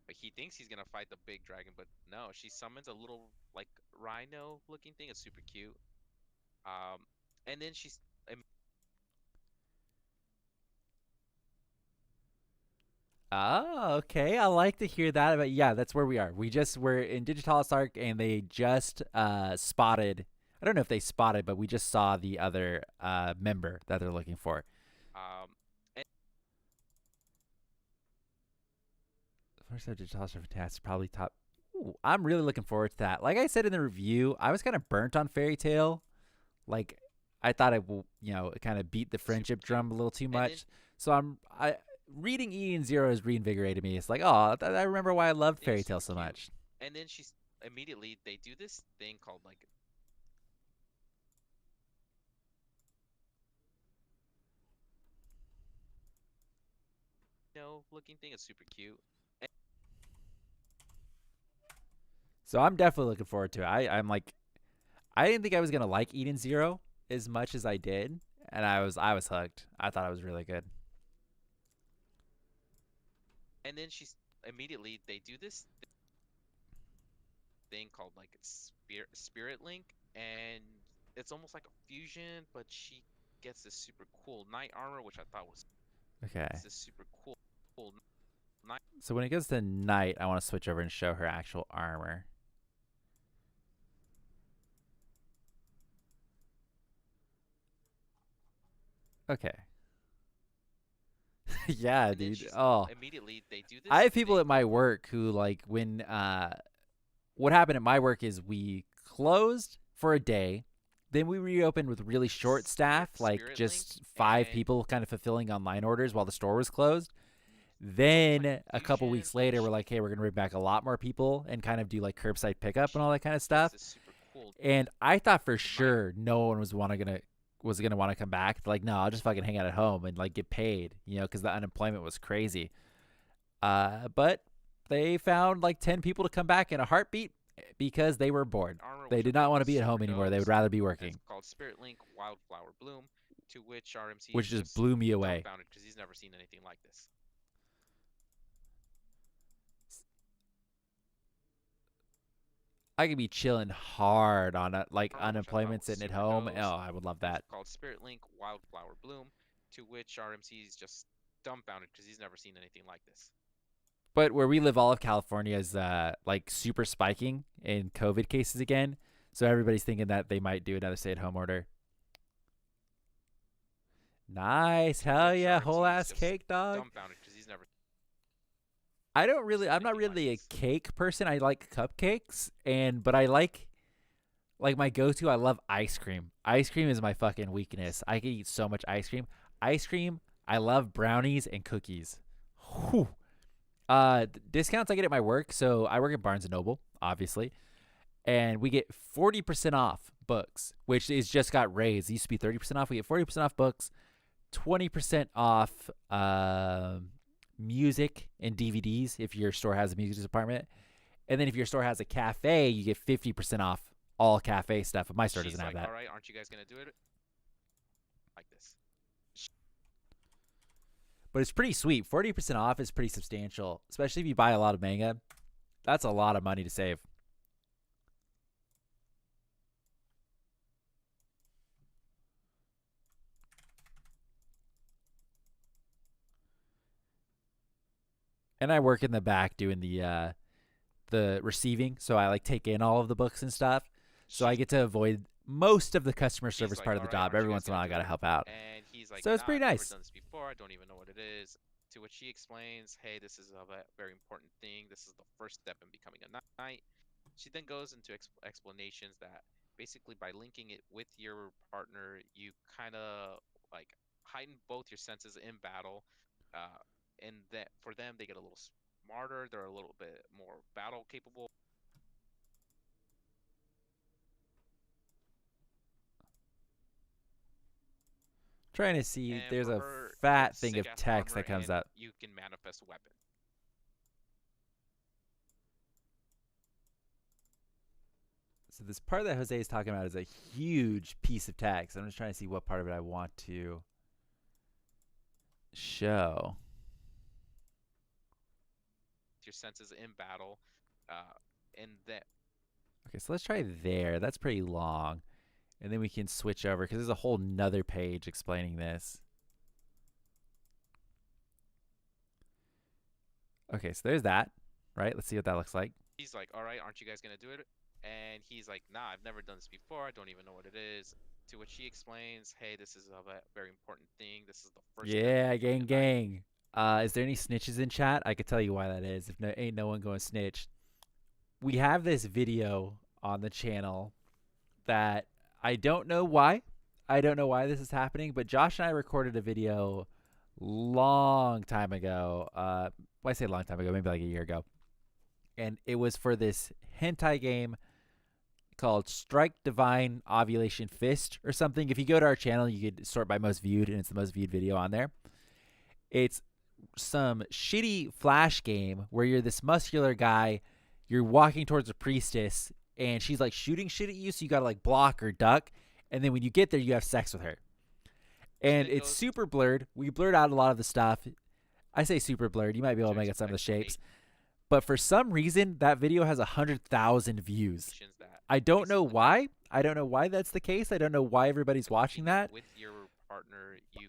Like he thinks he's gonna fight the big dragon, but no, she summons a little like rhino looking thing. It's super cute. Um, and then she's Oh, okay. I like to hear that. But yeah, that's where we are. We're in Digitalis Arc, and they just spotted. I don't know if they spotted, but we just saw the other member that they're looking for. and First episode Digitalis Arc Fantastic, probably top. Ooh, I'm really looking forward to that. Like I said in the review, I was kind of burnt on Fairy Tail. Like I thought it will, it kind of beat the friendship drum a little too much. So reading Eden Zero has reinvigorated me. It's like, oh, I remember why I loved Fairy Tail so much. And then she's immediately they do this thing called like looking thing. It's super cute. So I'm definitely looking forward to it. I'm like, I didn't think I was gonna like Eden Zero as much as I did, and I was hooked. I thought it was really good. And then she's immediately they do this thing called like spirit link, and it's almost like a fusion, but she gets this super cool knight armor, which I thought was okay. This super cool knight. So when it goes to knight, I want to switch over and show her actual armor. Okay. Yeah, dude. Oh, immediately they do this. I have people at my work who like when what happened at my work is we closed for a day, then we reopened with really short staff, like just 5 people kind of fulfilling online orders while the store was closed. Then a couple weeks later, we're like, hey, we're gonna bring back a lot more people and kind of do like curbside pickup and all that kind of stuff. And I thought for sure no one was gonna want to come back. Like, no, I'll just fucking hang out at home and like get paid, because the unemployment was crazy. But they found like 10 people to come back in a heartbeat because they were bored. They did not want to be at home anymore. They would rather be working. It's called Spirit Link Wildflower Bloom, to which RMC which just blew me away because he's never seen anything like this. I could be chilling hard on like unemployment, sitting at home. Oh, I would love that. It's called Spirit Link Wildflower Bloom, to which RMC is just dumbfounded because he's never seen anything like this. But where we live, all of California is like super spiking in COVID cases again. So everybody's thinking that they might do another stay-at-home order. Nice, hell yeah, whole ass cake, dog. Dumbfounded because he's never. I'm not really a cake person. I like cupcakes, but I like my go-to. I love ice cream. Ice cream is my fucking weakness. I can eat so much ice cream. I love brownies and cookies. Whew. Discounts I get at my work. So I work at Barnes & Noble, obviously. And we get 40% off books, which is just got raised. It used to be 30% off. We get 40% off books, 20% off music and DVDs if your store has a music department. And then if your store has a cafe, you get 50% off all cafe stuff. But my store doesn't have that. All right, aren't you guys going to do it like this? But it's pretty sweet. 40% off is pretty substantial, especially if you buy a lot of manga. That's a lot of money to save. And I work in the back doing the receiving, so I like take in all of the books and stuff. So I get to avoid most of the customer service part of the job. Every once in a while, I gotta help out. And he's like, so it's pretty nice. I've never done this before. I don't even know what it is. To which she explains, hey, this is a very important thing. This is the first step in becoming a knight. She then goes into explanations that basically by linking it with your partner, you kind of like heighten both your senses in battle. And that for them, they get a little smarter. They're a little bit more battle capable. Trying to see. And There's for a her, you fat get thing of sick-ass text armor that comes and up. you can manifest weapons. So this part that Jose is talking about is a huge piece of text. I'm just trying to see what part of it I want to show. Your senses in battle, and that. Okay, so let's try there. That's pretty long. And then we can switch over because there's a whole nother page explaining this. Okay, so there's that, right? Let's see what that looks like. He's like, all right, aren't you guys going to do it? And he's like, nah, I've never done this before. I don't even know what it is. To which he explains, hey, this is a very important thing. This is the first step Yeah, of gang, the gang. Is there any snitches in chat? I could tell you why that is. If no, ain't no one going snitch. We have this video on the channel that I don't know why. I don't know why this is happening, but Josh and I recorded a video long time ago. When I say long time ago, maybe like a year ago. And it was for this hentai game called Strike Divine Ovulation Fist or something. If you go to our channel, you could sort by most viewed, and it's the most viewed video on there. It's some shitty flash game where you're this muscular guy, you're walking towards a priestess, and she's like shooting shit at you, so you gotta like block or duck, and then when you get there, you have sex with her. And it's super blurred. We blurred out a lot of the stuff. I say super blurred. You might be able to make out some of the shapes. But for some reason, that video has 100,000 views. I don't know why. I don't know why that's the case. I don't know why everybody's watching that. With your partner, you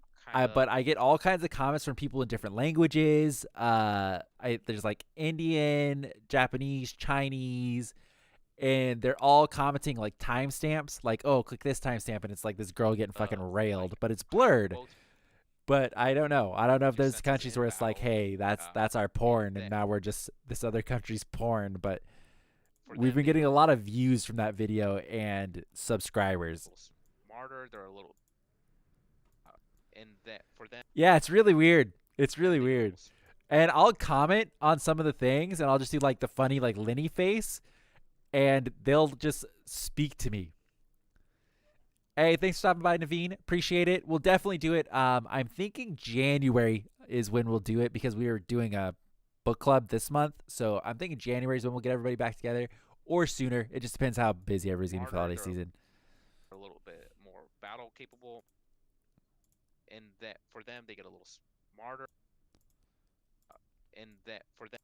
but I get all kinds of comments from people in different languages. There's like Indian, Japanese, Chinese, and they're all commenting like timestamps. Like, oh, click this timestamp, and it's like this girl getting fucking railed, but it's blurred. But I don't know. I don't know if there's countries where it's like, hey, that's our porn, and now we're just this other country's porn. But we've been getting a lot of views from that video and subscribers. Smarter, they're a little. And that for them. Yeah, it's really weird. It's really weird. And I'll comment on some of the things, and I'll just do like the funny like Lenny face, and they'll just speak to me. Hey, thanks for stopping by, Naveen. Appreciate it. We'll definitely do it. I'm thinking January is when we'll do it because we are doing a book club this month. So I'm thinking January is when we'll get everybody back together, or sooner. It just depends how busy everybody's going to be for the holiday season. A little bit more battle capable, and that for them they get a little smarter, and that for them.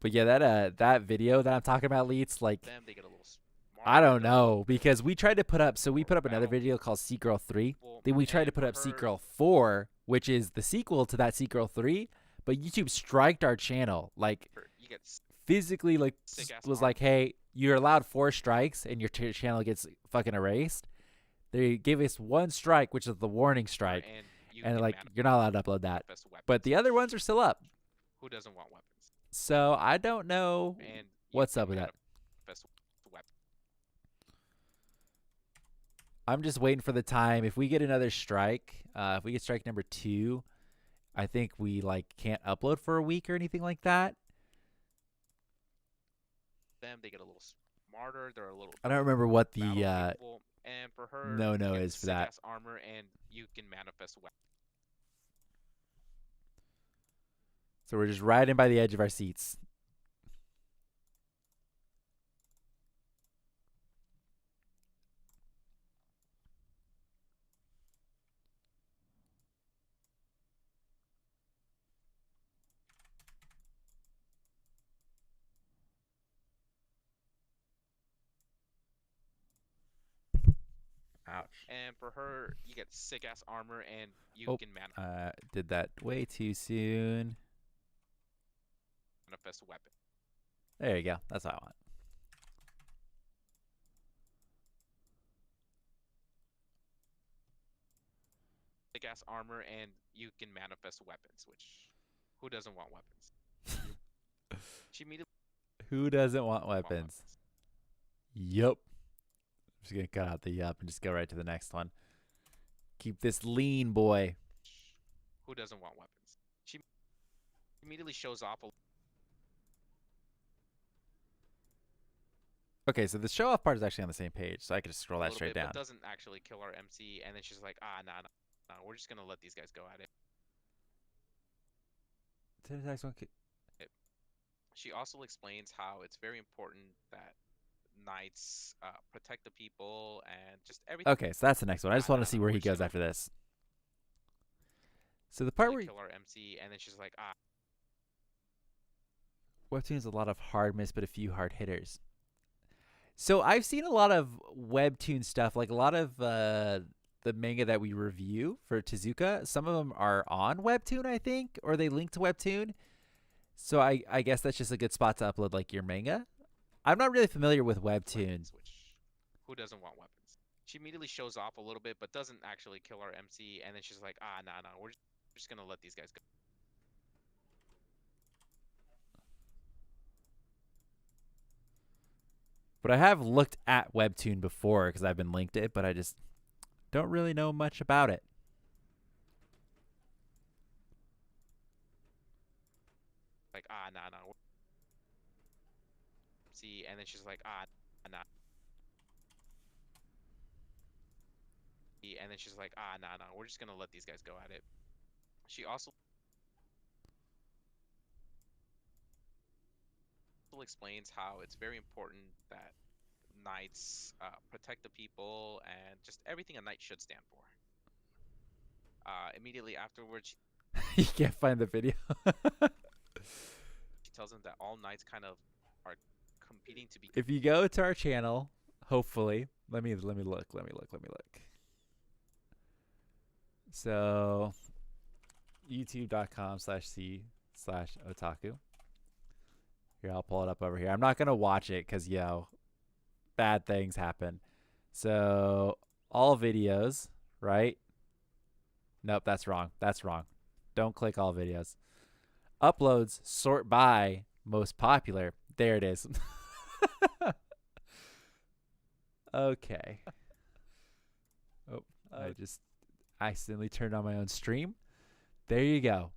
But yeah, that video that I'm talking about, Leets, like, them, they get a little I don't know, because we tried to put up, so we put up another video called Seat Girl 3. Then we tried to put up Seat Girl 4, which is the sequel to that Seat Girl 3, but YouTube striked our channel, like, physically, like, was like, hey, you're allowed 4 strikes, and your channel gets fucking erased. They gave us 1 strike, which is the warning strike, and like, you're not allowed to upload that. But the other ones are still up. Who doesn't want weapons? So I don't know what's up with that. I'm just waiting for the time. If we get another strike, if we get strike number 2, I think we like can't upload for a week or anything like that. Them, they get a little smarter. They're a little. I don't remember what the and for her, no is for that. Armor, and you can manifest weapons. So we're just riding by the edge of our seats. Ouch. And for her, you get sick-ass armor, and you can did that way too soon. Manifest weapon. There you go. That's what I want. Sick-ass armor, and you can manifest weapons, which who doesn't want weapons? She immediately. Who doesn't want weapons? Yup. I'm just going to cut out the yup and just go right to the next one. Keep this lean, boy. Who doesn't want weapons? She immediately shows off. Okay, so the show off part is actually on the same page, so I can just scroll that straight down. But doesn't actually kill our MC, and then she's like, nah, we're just gonna let these guys go at it. She also explains how it's very important that knights protect the people and just everything. Okay, so that's the next one. I just want to see where he goes after this. So the part where kill our MC, and then she's like, Webtoon has a lot of hard miss, but a few hard hitters. So I've seen a lot of Webtoon stuff, like a lot of the manga that we review for Tezuka. Some of them are on Webtoon, I think, or they link to Webtoon. So I guess that's just a good spot to upload like your manga. I'm not really familiar with Webtoon. Who doesn't want weapons? She immediately shows off a little bit, but doesn't actually kill our MC, and then she's like, nah, we're just gonna let these guys go. But I have looked at Webtoon before because I've been linked it, but I just don't really know much about it. Like, nah. See, and then she's like, nah. And then she's like, nah, we're just gonna let these guys go at it. She also explains how it's very important that knights protect the people and just everything a knight should stand for. Immediately afterwards, you can't find the video. She tells them that all knights kind of are competing to be. If you go to our channel, hopefully, let me look. So, youtube.com/c/otaku. Here, I'll pull it up over here. I'm not going to watch it because, bad things happen. So, all videos, right? Nope, that's wrong. Don't click all videos. Uploads, sort by most popular. There it is. Okay. Oh, I just accidentally turned on my own stream. There you go.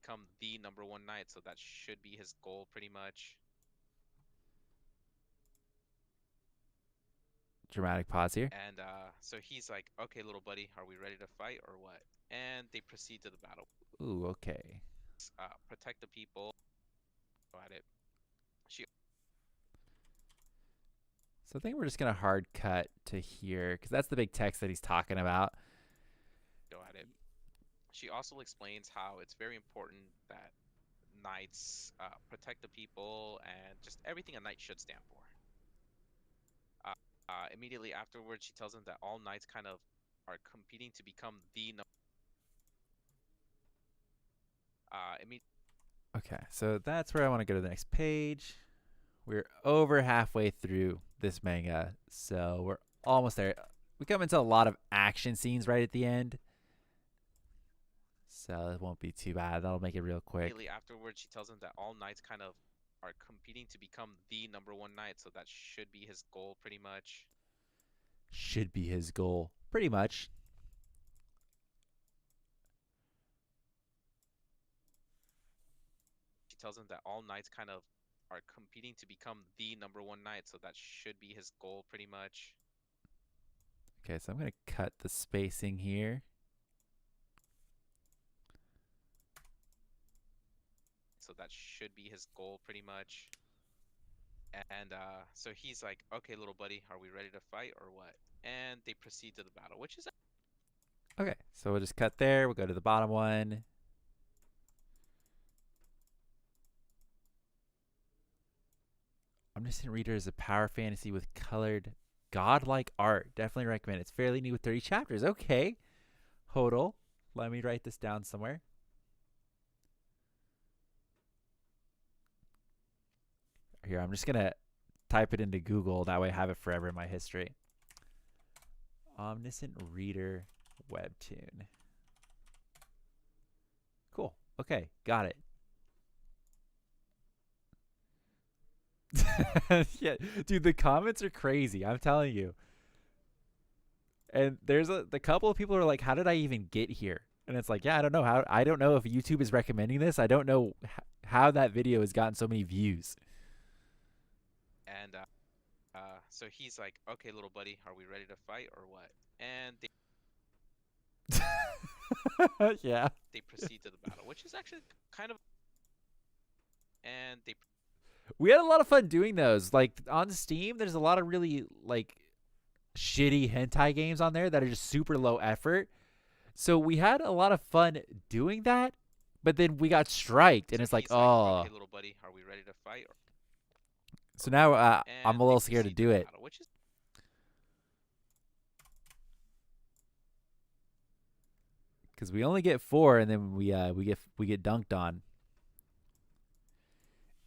Become the #1 knight, so that should be his goal pretty much. Dramatic pause here. And so he's like, okay, little buddy, are we ready to fight or what? And they proceed to the battle. Ooh, okay. Protect the people. Go at it. So I think we're just going to hard cut to here because that's the big text that he's talking about. Go at it. She also explains how it's very important that knights protect the people and just everything a knight should stand for. Immediately afterwards, she tells them that all knights kind of are competing to become the Okay, so that's where I want to go to the next page. We're over halfway through this manga, so we're almost there. We come into a lot of action scenes right at the end, so it won't be too bad. That'll make it real quick. Immediately afterwards, she tells them that all knights kind of are competing to become the #1 knight, so that should be his goal pretty much. Should be his goal, pretty much. She tells him that all knights kind of are competing to become the #1 knight, so that should be his goal pretty much. Okay, so I'm going to cut the spacing here. So that should be his goal pretty much. And so he's like, okay, little buddy, are we ready to fight or what? And they proceed to the battle, which is... Okay, so we'll just cut there. We'll go to the bottom one. Omniscient Reader is a power fantasy with colored, godlike art. Definitely recommend it. It's fairly new with 30 chapters. Okay. Hodl. Let me write this down somewhere. Here, I'm just going to type it into Google. That way I have it forever in my history. Omniscient Reader Webtoon. Okay, got it. Yeah, dude, the comments are crazy. I'm telling you. And there's the couple of people who are like, "How did I even get here?" And it's like, yeah, I don't know how. I don't know if YouTube is recommending this. I don't know how that video has gotten so many views. And so he's like, "Okay, little buddy, are we ready to fight or what?" And Yeah. they proceed to the battle, which is actually kind of. And we had a lot of fun doing those. Like on Steam, there's a lot of really like shitty hentai games on there that are just super low effort. So we had a lot of fun doing that, but then we got striked, and so it's like, he's oh. "Okay, little buddy, are we ready to fight?" So now I'm And a they little scared to proceed do the it. battle, which is Because we only get 4, and then we get dunked on.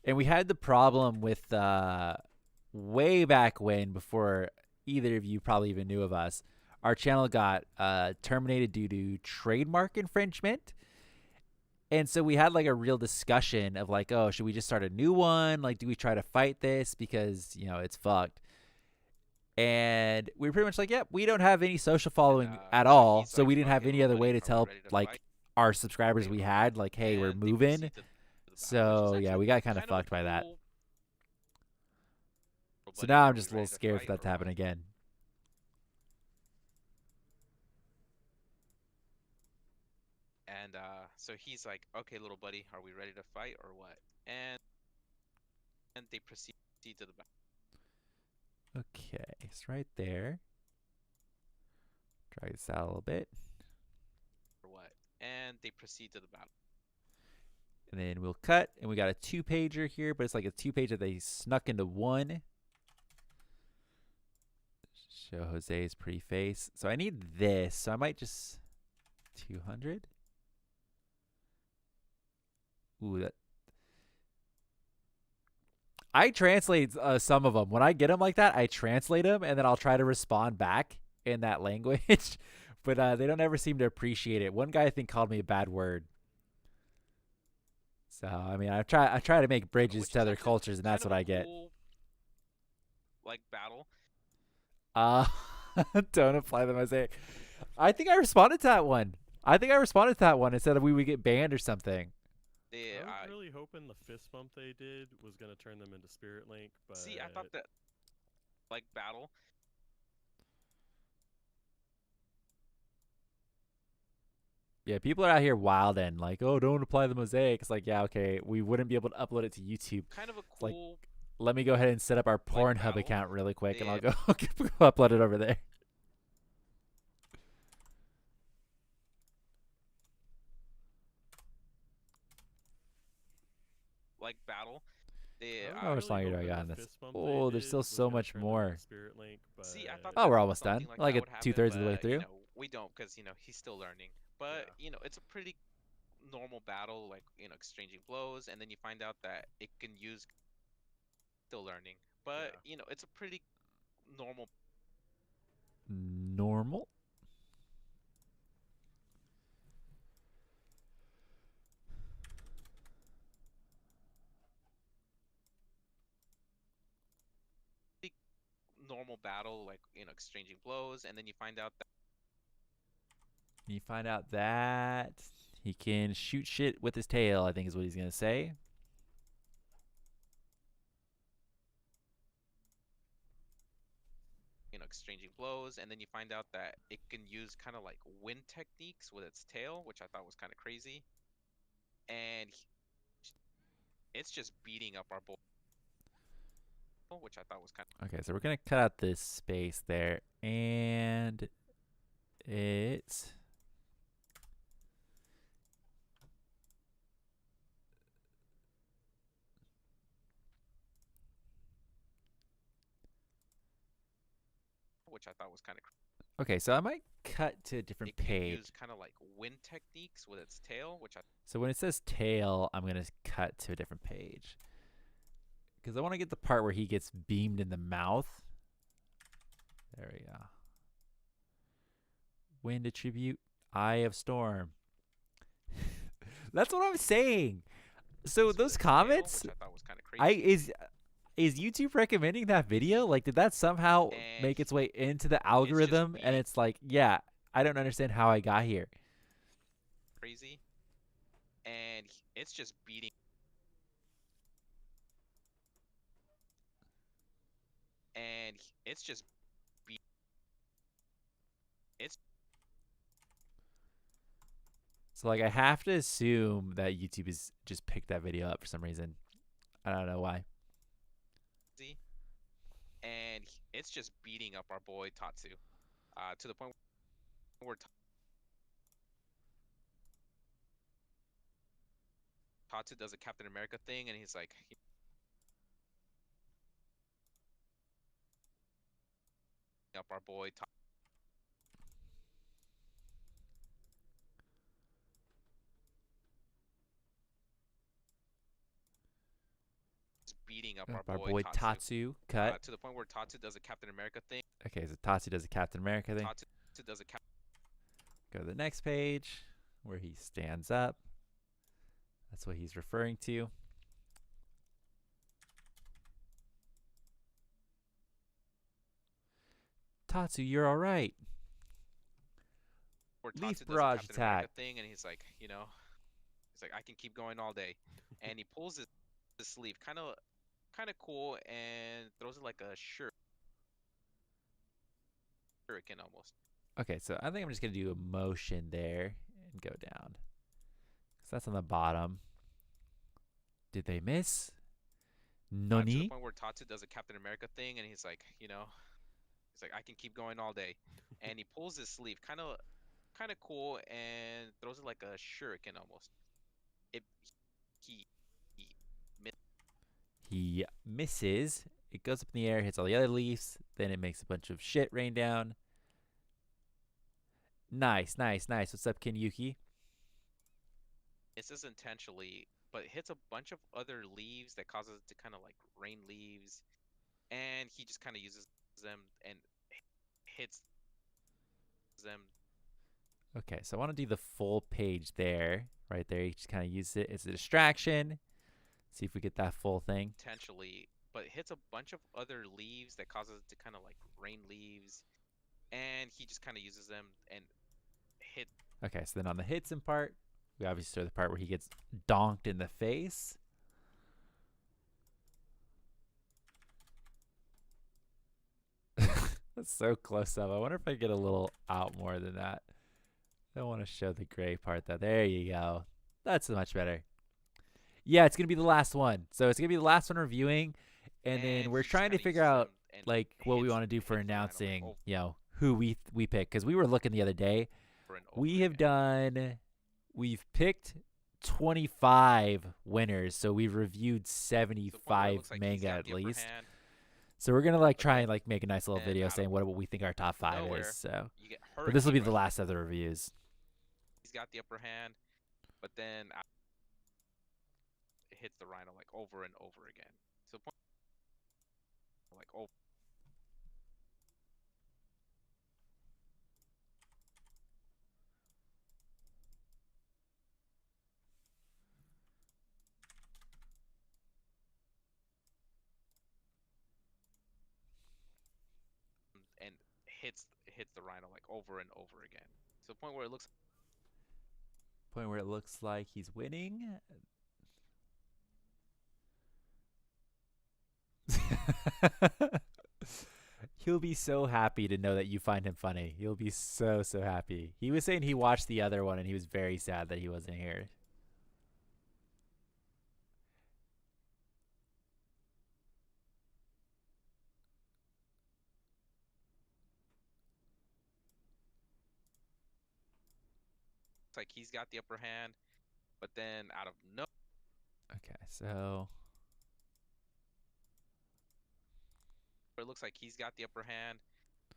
And we had the problem with way back when, before either of you probably even knew of us, our channel got terminated due to trademark infringement. And so we had like a real discussion of like, oh, should we just start a new one? Like, do we try to fight this? Because, you know, it's fucked. And we were pretty much like, yep, we don't have any social following at so all. he's So like, we didn't have "Okay, any little other way buddy, to are we tell ready to like fight?" our subscribers Okay, we little had, buddy. like, hey, we're And they moving. proceed to the battle, which is So yeah, actually we got kind of a fucked by that. cool- Little So buddy, now are I'm we just a ready little to scared for fight that to or happen what? again. And so he's like, "Okay, little buddy, are we ready to fight or what?" And they proceed to the battle. Okay, it's right there. Drag this out a little bit. Or what? And they proceed to the battle. And then we'll cut, and we got a 2-pager here, but it's like a 2-page that they snuck into one. Show Jose's pretty face. So I need this, so I might just 200. Ooh, that. I translate some of them. When I get them like that, I translate them, and then I'll try to respond back in that language. But they don't ever seem to appreciate it. One guy, I think, called me a bad word. So I mean, I try to make bridges to other cultures, and that's what I get. Cool, like battle. Don't apply the mosaic. I think I responded to that one. It said that we would get banned or something. Yeah, I was really hoping the fist bump they did was gonna turn them into Spirit Link, but see, I thought that like battle. Yeah, people are out here wilding, like, oh, don't apply the mosaic. It's like, yeah, okay, we wouldn't be able to upload it to YouTube. Kind of a Like, cool. let me go ahead and set up our Pornhub battle. account really quick, and Yeah. I'll go upload it over there. Like battle. Yeah, How much longer do I got on this? Oh, there's still so much more. Spirit Link, but see, I thought Oh, we're that almost done. something Like that at would happen, 2/3 of the way but, through. You know, we don't, because he's still learning. But it's a pretty normal battle, like exchanging blows, and then you find out that it can use. Still learning, but it's a pretty normal. Normal. Normal battle, like exchanging blows, and then you find out that he can shoot shit with his tail, I think is what he's gonna say. exchanging blows, and then you find out that it can use kind of like wind techniques with its tail, which I thought was kind of crazy. And it's just beating up our bull, which I thought was kind of. Okay, so we're gonna cut out this space there, and it's which I thought was kind of. Okay, so I might cut to a different page. Use kind of like wind techniques with its tail, which I. So when it says tail, I'm gonna cut to a different page because I want to get the part where he gets beamed in the mouth. There we go. Wind attribute, Eye of Storm. That's what I'm saying. So those comments, which I thought was kind of crazy. Is YouTube recommending that video? Like, did that somehow make its way into the algorithm? And it's like, yeah, I don't understand how I got here. Crazy. And it's just beating. And it's just beating. So, like, I have to assume that YouTube has just picked that video up for some reason. I don't know why. And it's just beating up our boy Tatsu, to the point where Tatsu does a Captain America thing, and he's like, up our boy Tatsu. Beating up our boy Tatsu. Cut. To the point where Tatsu does a Captain America thing. Okay, so Tatsu does a Captain America thing. Tatsu does a Go to the next page where he stands up. That's what he's referring to. Tatsu, you're all right. Leaf barrage attack thing, and he's like, you know, he's like, I can keep going all day, and he pulls his sleeve, kind of cool, and throws it like a shuriken almost. Okay, so I think I'm just gonna do a motion there and go down, because that's on the bottom. Did they miss? Nani? To the point where Tatsu does a Captain America thing, and he's like, you know, he's like, I can keep going all day, and he pulls his sleeve, kind of cool, and throws it like a shuriken almost. He misses. It goes up in the air, hits all the other leaves, then it makes a bunch of shit rain down. Nice. What's up, Kenyuki? This is intentionally, but it hits a bunch of other leaves that causes it to kind of like rain leaves, and he just kind of uses them and hits them. Okay, so I want to do the full page there. Right there, you just kind of use it as a distraction. See if we get that full thing. Intentionally, but it hits a bunch of other leaves that causes it to kind of like rain leaves, and he just kind of uses them and hit. Okay, so then on the hits and part, we obviously start the part where he gets donked in the face. That's so close up. I wonder if I get a little out more than that. I don't want to show the gray part though. There you go. That's much better. Yeah, it's gonna be the last one. So it's gonna be the last one reviewing, and then we're trying to figure out like what we want to do for announcing, you know, who we pick. Because we were looking the other day. We've picked 25 winners, so we've reviewed 75 manga at least. So we're gonna like try and like make a nice little video saying what we think our top 5 is. So, but this will be the last of the reviews. He's got the upper hand, but then it hits the rhino like over and over again. So like over. And hits the rhino like over and over again. To the point where it looks like he's winning. He'll be so happy to know that you find him funny. He'll be so happy. He was saying he watched the other one and he was very sad that he wasn't here. like he's got the upper hand, but then out of no. Okay, so it looks like he's got the upper hand,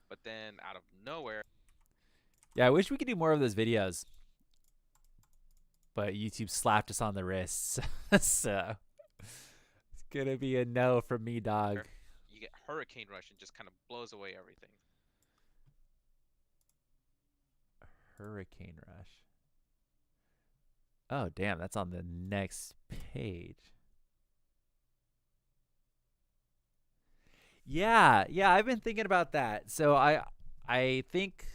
but then out of nowhere. Yeah, I wish we could do more of those videos, but YouTube slapped us on the wrists, so it's gonna be a no from me, dog. You get Hurricane Rush and just kind of blows away everything. Hurricane Rush. Oh, damn, that's on the next page. Yeah, I've been thinking about that. So I think,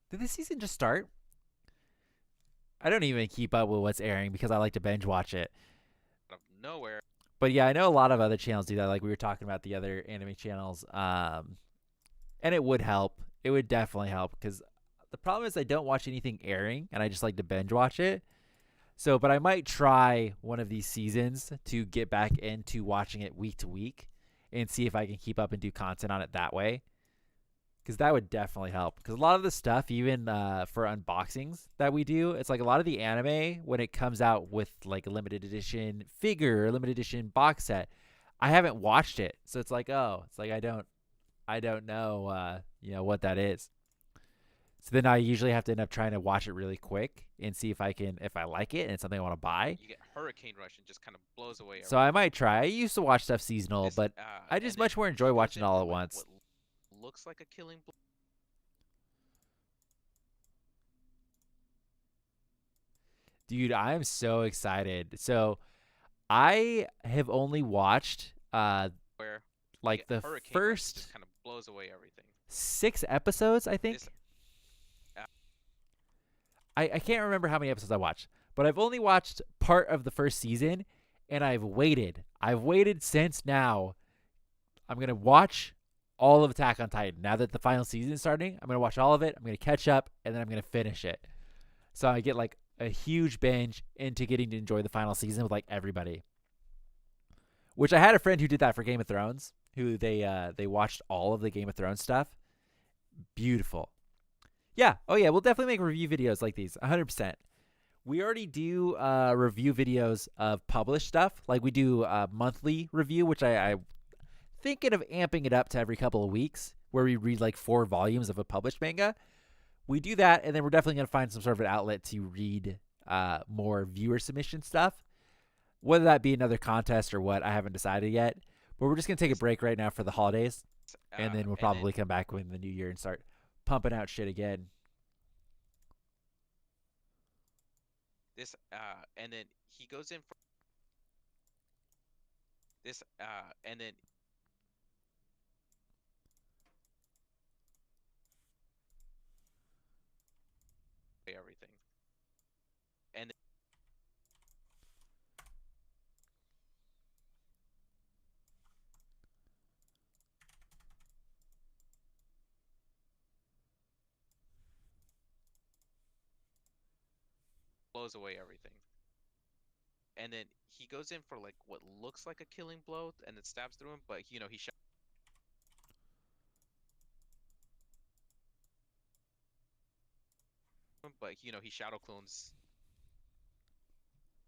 did this season just start? I don't even keep up with what's airing because I like to binge watch it. Out of nowhere. But yeah, I know a lot of other channels do that. Like we were talking about the other anime channels. And it would help. It would definitely help because the problem is I don't watch anything airing and I just like to binge watch it. So, but I might try one of these seasons to get back into watching it week to week and see if I can keep up and do content on it that way. Because that would definitely help. Because a lot of the stuff, even for unboxings that we do, it's like a lot of the anime, when it comes out with like a limited edition figure or limited edition box set, I haven't watched it. So it's like, oh, it's like I don't know, what that is. So then I usually have to end up trying to watch it really quick and see if I like it and it's something I want to buy. You get Hurricane Rush and just kind of blows away. So I might try. I used to watch stuff seasonal, but I just much more enjoy watching all at once. What looks like a killing blow. Dude, I'm so excited. So I have only watched like the first just kind of blows away everything. 6 episodes, I think. I can't remember how many episodes I watched, but I've only watched part of the first season, and I've waited. I've waited since now. I'm going to watch all of Attack on Titan. Now that the final season is starting, I'm going to watch all of it. I'm going to catch up, and then I'm going to finish it. So I get like a huge binge into getting to enjoy the final season with like everybody. Which I had a friend who did that for Game of Thrones, who they watched all of the Game of Thrones stuff. Beautiful. Yeah. Oh, yeah. We'll definitely make review videos like these. 100%. We already do review videos of published stuff. Like we do a monthly review, which I thinking of amping it up to every couple of weeks, where we read like 4 volumes of a published manga. We do that, and then we're definitely going to find some sort of an outlet to read more viewer submission stuff. Whether that be another contest or what, I haven't decided yet. But we're just going to take a break right now for the holidays, and then we'll probably come back in the new year and start pumping out shit again. This and then he goes in for this and then everything. And then blows away everything. And then he goes in for like what looks like a killing blow, and it stabs through him, but he he shadow clones.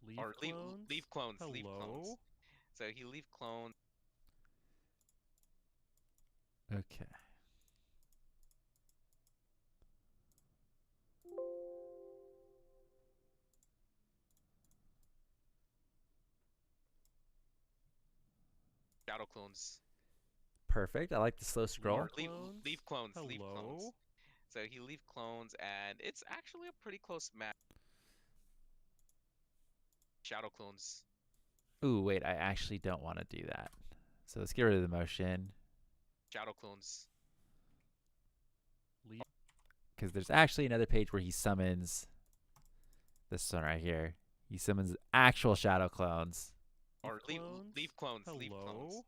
Leaf or clones? leaf clones. Hello? Leaf clones. So he leaf clones. Okay. Shadow clones. Perfect. I like the slow scroll. Or leaf clones. Hello? Leaf clones. So he leaf clones, and it's actually a pretty close match. Shadow clones. Ooh, wait. I actually don't want to do that. So let's get rid of the motion. Shadow clones. Because there's actually another page where he summons this one right here. He summons actual shadow clones. Or leaf clones. Hello? Leaf clones.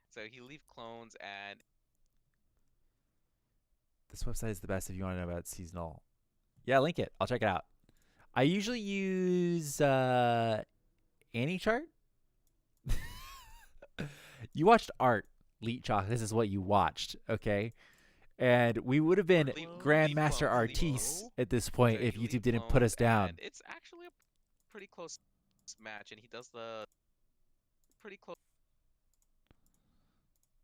So he leaf clones, and this website is the best if you want to know about seasonal. Yeah, link it. I'll check it out. I usually use AnyChart. You watched Art, Leet Chalk. This is what you watched, okay? And we would have been Grandmaster Artistes at this point if YouTube didn't put us down. It's actually a pretty close match, and he does the pretty close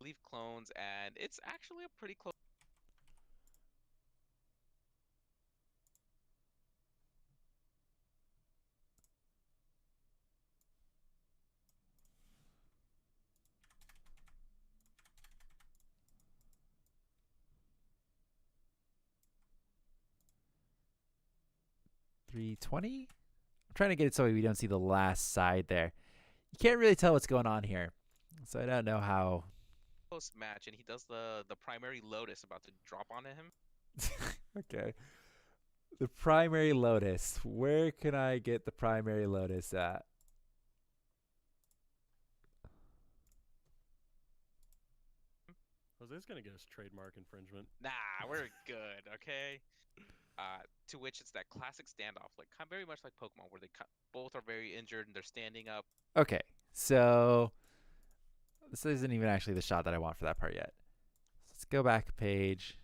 leaf clones, and it's actually a pretty close. $320. I'm trying to get it so we don't see the last side there. You can't really tell what's going on here. So I don't know how. Post match, and he does the primary lotus about to drop onto him. Okay. The primary lotus. Where can I get the primary lotus at? Jose's gonna get us trademark infringement. Nah, we're good, okay? To which it's that classic standoff, like very much like Pokemon, where they both are very injured and they're standing up. Okay, so this isn't even actually the shot that I want for that part yet. Let's go back a page.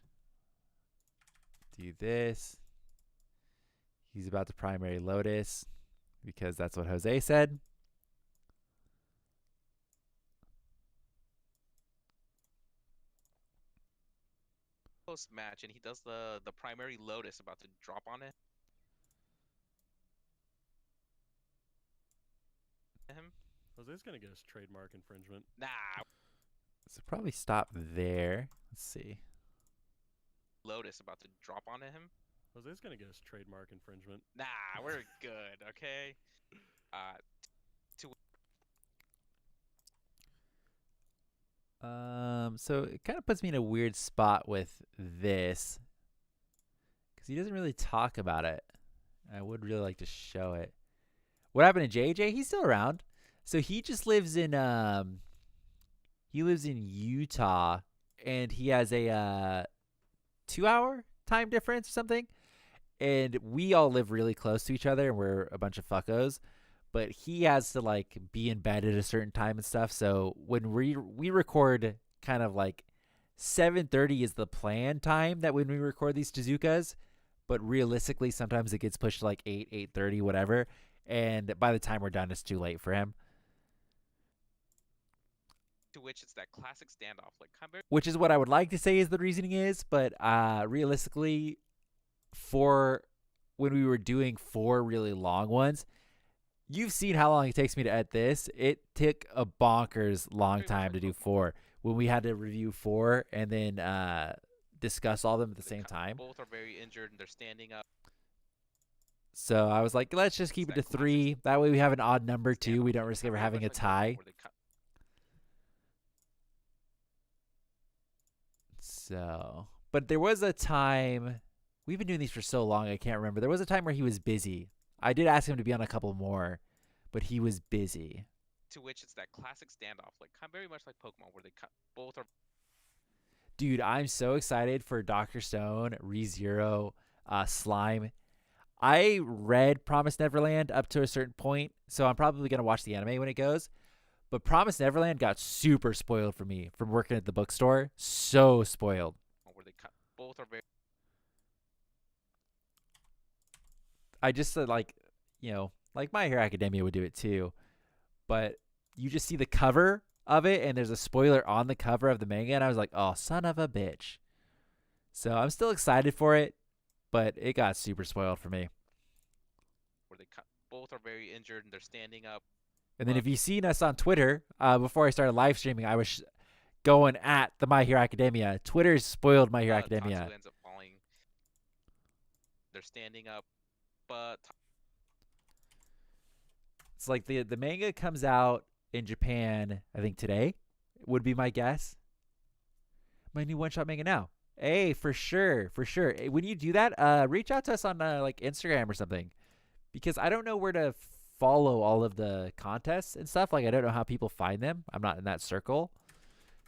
Do this. He's about to primary lotus because that's what Jose said. Post match, and he does the primary lotus about to drop on it. Him. Jose's gonna get us trademark infringement. Nah. So probably stop there. Let's see. Lotus about to drop onto him. Jose's gonna get us trademark infringement. Nah, we're good, okay? So it kind of puts me in a weird spot with this because he doesn't really talk about it. I would really like to show it. What happened to JJ? He's still around. So he just lives in Utah, and he has a 2-hour time difference or something. And we all live really close to each other, and we're a bunch of fuckos. But he has to like be in bed at a certain time and stuff. So when we record, kind of like 7:30 is the planned time that when we record these Tezukas. But realistically, sometimes it gets pushed to like 8:30, whatever. And by the time we're done, it's too late for him. To which it's that classic standoff, like which is what I would like to say is the reasoning is, but realistically, for when we were doing 4 really long ones, you've seen how long it takes me to edit this. It took a bonkers long time to do 4. When we had to review 4 and then discuss all of them at the same time. Both are very injured and they're standing up. So I was like, let's just keep it to 3. That way we have an odd number too. We don't risk ever having a tie. So, but there was a time, we've been doing these for so long, I can't remember. There was a time where he was busy. I did ask him to be on a couple more, but he was busy. To which it's that classic standoff, like very much like Pokemon, where they both are. Dude, I'm so excited for Dr. Stone, ReZero, Slime. I read Promised Neverland up to a certain point, so I'm probably going to watch the anime when it goes. But Promised Neverland got super spoiled for me from working at the bookstore. So spoiled. Where they both are very. I just said, like My Hero Academia would do it too. But you just see the cover of it, and there's a spoiler on the cover of the manga, and I was like, oh, son of a bitch. So I'm still excited for it, but it got super spoiled for me. Where they both are very injured, and they're standing up. And then if you've seen us on Twitter, before I started live streaming, I was going at the My Hero Academia. Twitter spoiled My Hero Academia. Tatsu ends up falling. They're standing up, but it's like the manga comes out in Japan, I think today, would be my guess. My new one-shot manga now. Hey, for sure, for sure. When you do that, reach out to us on like Instagram or something, because I don't know where to follow all of the contests and stuff. Like, I don't know how people find them. I'm not in that circle.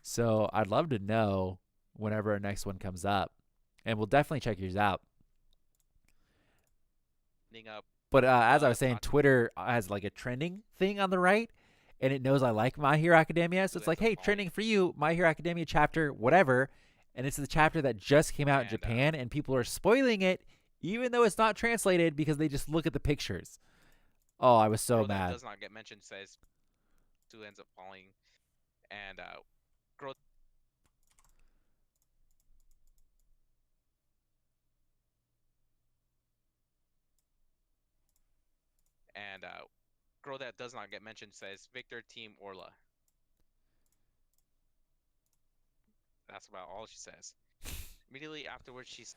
So I'd love to know whenever our next one comes up. And we'll definitely check yours out. But as I was saying, Twitter has like a trending thing on the right. And it knows I like My Hero Academia. So it's like, hey, trending for you, My Hero Academia chapter, whatever. And it's the chapter that just came out in Japan. And people are spoiling it, even though it's not translated, because they just look at the pictures. Oh, I was so mad. That does not get mentioned says who ends up falling, and girl. And girl that does not get mentioned says Victor Team Orla. That's about all she says. Immediately afterwards, she's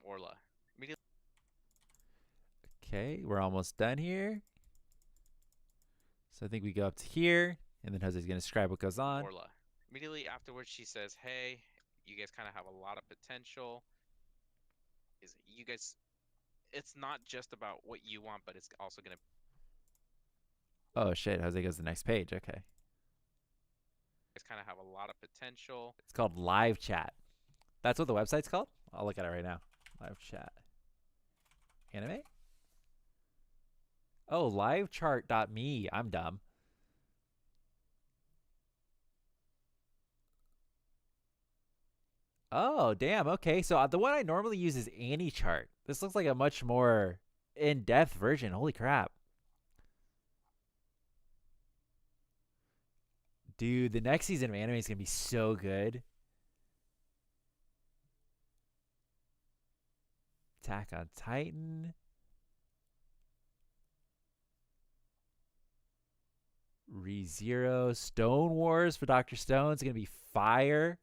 Orla. Immediately. Okay, we're almost done here. So I think we go up to here, and then Jose's going to describe what goes on. Orla. Immediately afterwards, she says, "Hey, you guys kind of have a lot of potential. You guys, it's not just about what you want, but it's also gonna." Oh shit! Jose goes to the next page. Okay. You guys kind of have a lot of potential. It's called live chat. That's what the website's called? I'll look at it right now. Live chat. Anime? Oh, livechart.me. I'm dumb. Oh, damn. Okay. So the one I normally use is AniChart. This looks like a much more in-depth version. Holy crap. Dude, the next season of anime is going to be so good. Attack on Titan. ReZero. Stone Wars for Dr. Stone. It's going to be fire.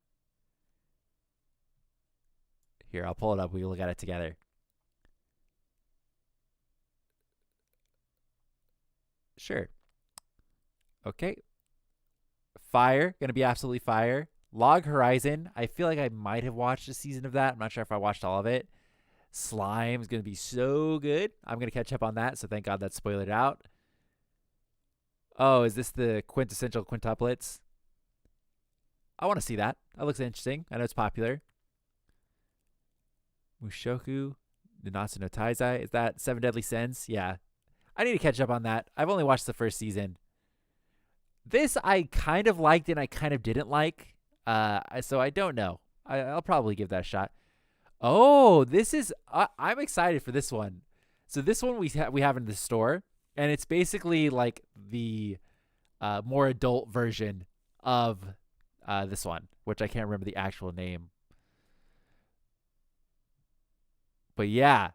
Here, I'll pull it up. We can look at it together. Sure. Okay. Fire. Going to be absolutely fire. Log Horizon. I feel like I might have watched a season of that. I'm not sure if I watched all of it. Slime is going to be so good. I'm going to catch up on that, so thank God that spoilered out. Oh, is this the quintessential quintuplets? I want to see that. That looks interesting. I know it's popular. Mushoku, Nanatsu no Taizai. Is that Seven Deadly Sins? Yeah. I need to catch up on that. I've only watched the first season. This I kind of liked and I kind of didn't like. So I don't know. I'll probably give that a shot. Oh, this is... I'm excited for this one. So this one we have in the store. And it's basically like the more adult version of this one. Which I can't remember the actual name. But yeah,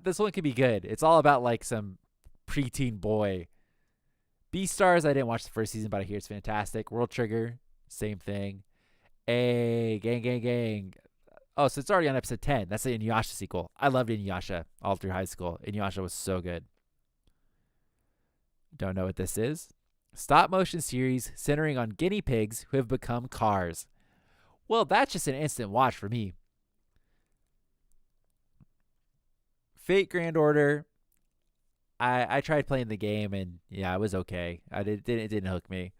this one could be good. It's all about like some preteen boy. Beastars, I didn't watch the first season, but I hear it's fantastic. World Trigger, same thing. Gang. Oh, so it's already on episode 10. That's the Inuyasha sequel. I loved Inuyasha all through high school. Inuyasha was so good. Don't know what this is. Stop motion series centering on guinea pigs who have become cars. Well, that's just an instant watch for me. Fate Grand Order. I tried playing the game and yeah, it was okay. It didn't hook me.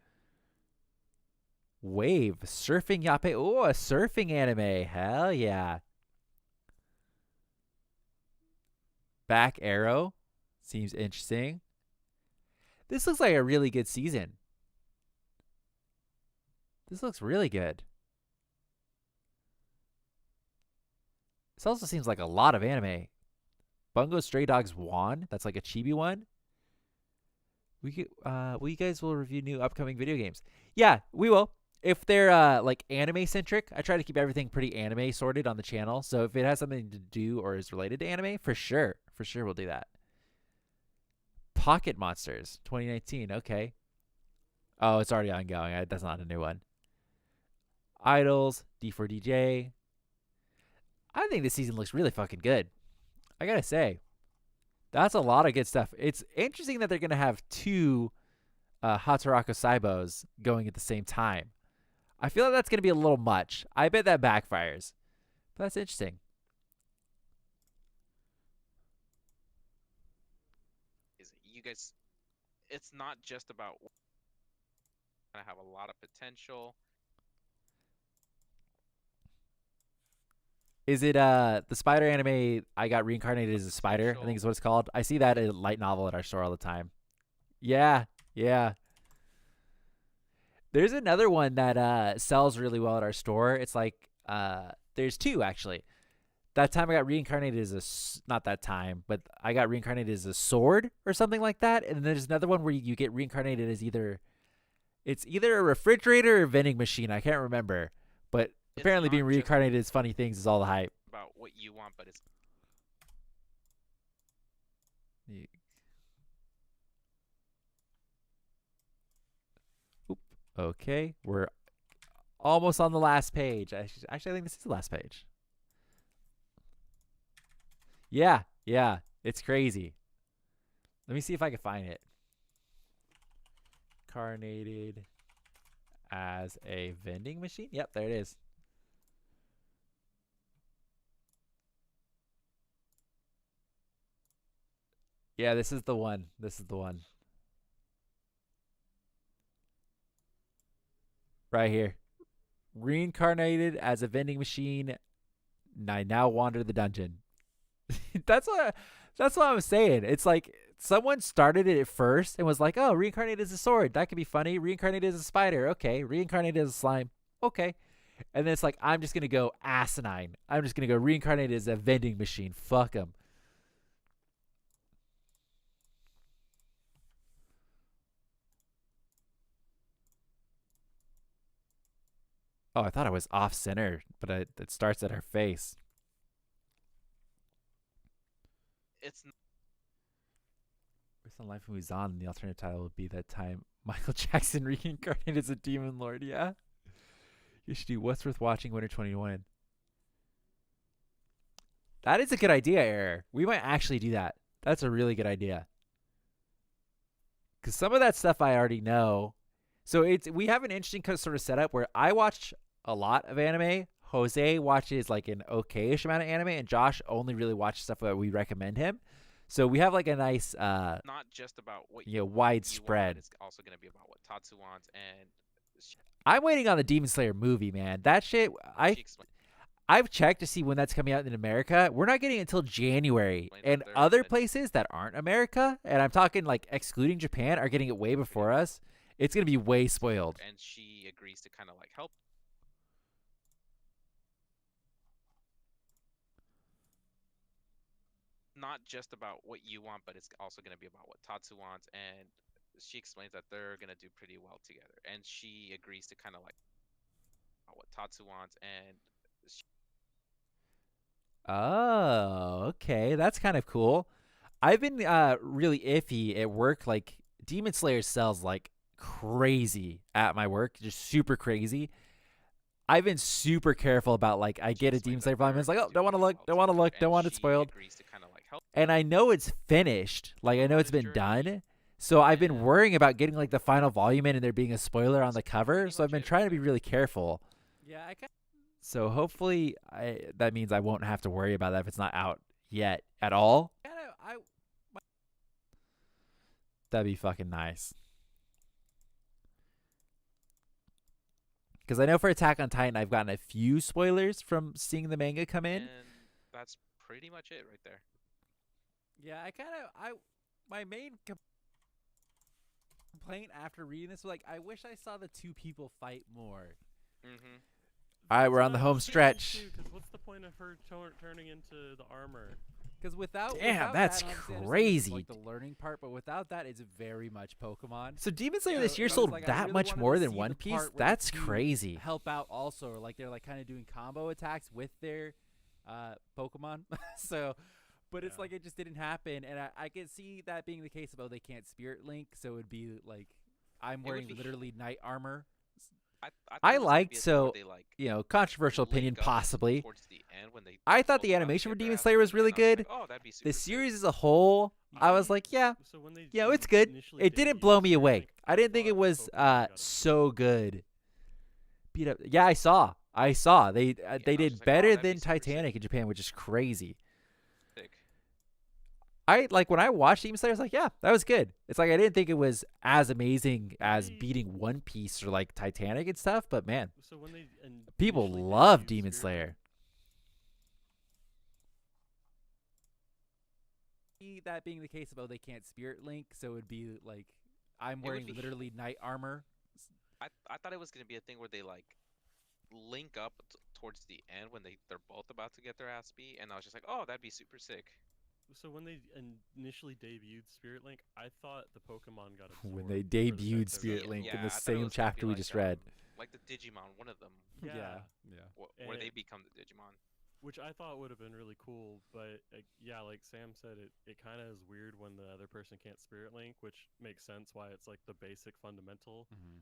Wave Surfing Yappe. Oh, a surfing anime. Hell yeah. Back Arrow. Seems interesting. This looks like a really good season. This looks really good. This also seems like a lot of anime. Bungo Stray Dogs Wand. That's like a chibi one. We guys will review new upcoming video games. Yeah, we will. If they're like anime centric, I try to keep everything pretty anime sorted on the channel. So if it has something to do or is related to anime, for sure we'll do that. Pocket Monsters 2019. Okay. Oh, it's already ongoing. That's not a new one. Idols, D4DJ. I think this season looks really fucking good. I gotta say, that's a lot of good stuff. It's interesting that they're gonna have two Hatarako Saibos going at the same time. I feel like that's gonna be a little much. I bet that backfires. But that's interesting. You guys, it's not just about... I have a lot of potential. Is it the spider anime? I got reincarnated as a spider. I think is what it's called. I see that in a light novel at our store all the time. Yeah. There's another one that sells really well at our store. It's like there's two actually. That time I got reincarnated as not that time, but I got reincarnated as a sword or something like that. And then there's another one where you get reincarnated as either a refrigerator or a vending machine. I can't remember, but apparently being reincarnated as funny things is all the hype. About what you want, but it's... Oop. Okay, we're almost on the last page. Actually, I think this is the last page. Yeah, yeah, it's crazy. Let me see if I can find it. Carnated as a vending machine. Yep, there it is. Yeah, this is the one. This is the one. Right here. Reincarnated as a vending machine. I now wander the dungeon. that's what I'm saying. It's like someone started it at first and was like, "Oh, reincarnated as a sword. That could be funny. Reincarnated as a spider. Okay. Reincarnated as a slime. Okay." And then it's like, I'm just gonna go asinine. I'm just gonna go reincarnated as a vending machine. Fuck them. Oh, I thought I was off center, but it starts at her face. It's Based on Life moves on, the alternative title would be that time Michael Jackson reincarnated as a demon lord. Yeah, you should do What's Worth Watching Winter 2021. That is a good idea, Error. We might actually do that. That's a really good idea. Because some of that stuff I already know. So we have an interesting sort of setup where I watch a lot of anime. Jose watches like an okayish amount of anime, and Josh only really watches stuff that we recommend him. So we have like a nice, not just about what widespread. It's also going to be about what Tatsu wants, and I'm waiting on the Demon Slayer movie, man. That shit, I've checked to see when that's coming out in America. We're not getting it until January, and other places that aren't America, and I'm talking like excluding Japan, are getting it way before us. It's gonna be way spoiled. And she agrees to kind of like help. Not just about what you want, but it's also going to be about what Tatsu wants, and she explains that they're going to do pretty well together, and she agrees to kind of like what Tatsu wants, and Oh, okay, that's kind of cool. I've been really iffy at work. Like Demon Slayer sells like crazy at my work, just super crazy. I've been super careful about like I get a Demon Slayer volume. It's like, oh, don't want to look, don't want to look, don't want it spoiled. And I know it's finished. Like I know it's been done. So I've been worrying about getting like the final volume in and there being a spoiler on the cover. So I've been trying to be really careful. Yeah, so hopefully that means I won't have to worry about that if it's not out yet at all. That'd be fucking nice. Because I know for Attack on Titan, I've gotten a few spoilers from seeing the manga come in. And that's pretty much it right there. Yeah, my main complaint after reading this was like, I wish I saw the two people fight more. Mm-hmm. All right, we're on the home stretch. Because what's the point of her turning into the armor? Because without that's crazy. Like the learning part, but without that, it's very much Pokemon. So Demon Slayer this year sold like, that really much more than One Piece. That's crazy. Help out also, or like they're like kind of doing combo attacks with their Pokemon. So, but it's like it just didn't happen, and I can see that being the case about they can't Spirit Link. So it'd be like I'm wearing literally knight armor. I liked controversial opinion possibly. I thought the animation for Demon Slayer was really good. The series as a whole, I was like, yeah, it's good. It didn't blow me away. I didn't think it was so good. Beat up. Yeah, I saw. They did better than Titanic in Japan, which is crazy. When I watched Demon Slayer, I was like, yeah, that was good. It's like I didn't think it was as amazing as beating One Piece or like Titanic and stuff, but man, people love Demon Slayer. That being the case about they can't Spirit Link, so it'd be like I'm wearing literally knight armor. I thought it was gonna be a thing where they like link up towards the end when they're both about to get their ass beat, and I was just like, oh, that'd be super sick. So when they initially debuted Spirit Link, I thought the Pokemon got absorbed. When they debuted Spirit Link in the same chapter we just read. Like the Digimon, one of them. Yeah. Where they become the Digimon. Which I thought would have been really cool, but yeah, like Sam said, it kind of is weird when the other person can't Spirit Link, which makes sense why it's like the basic fundamental. Mm-hmm.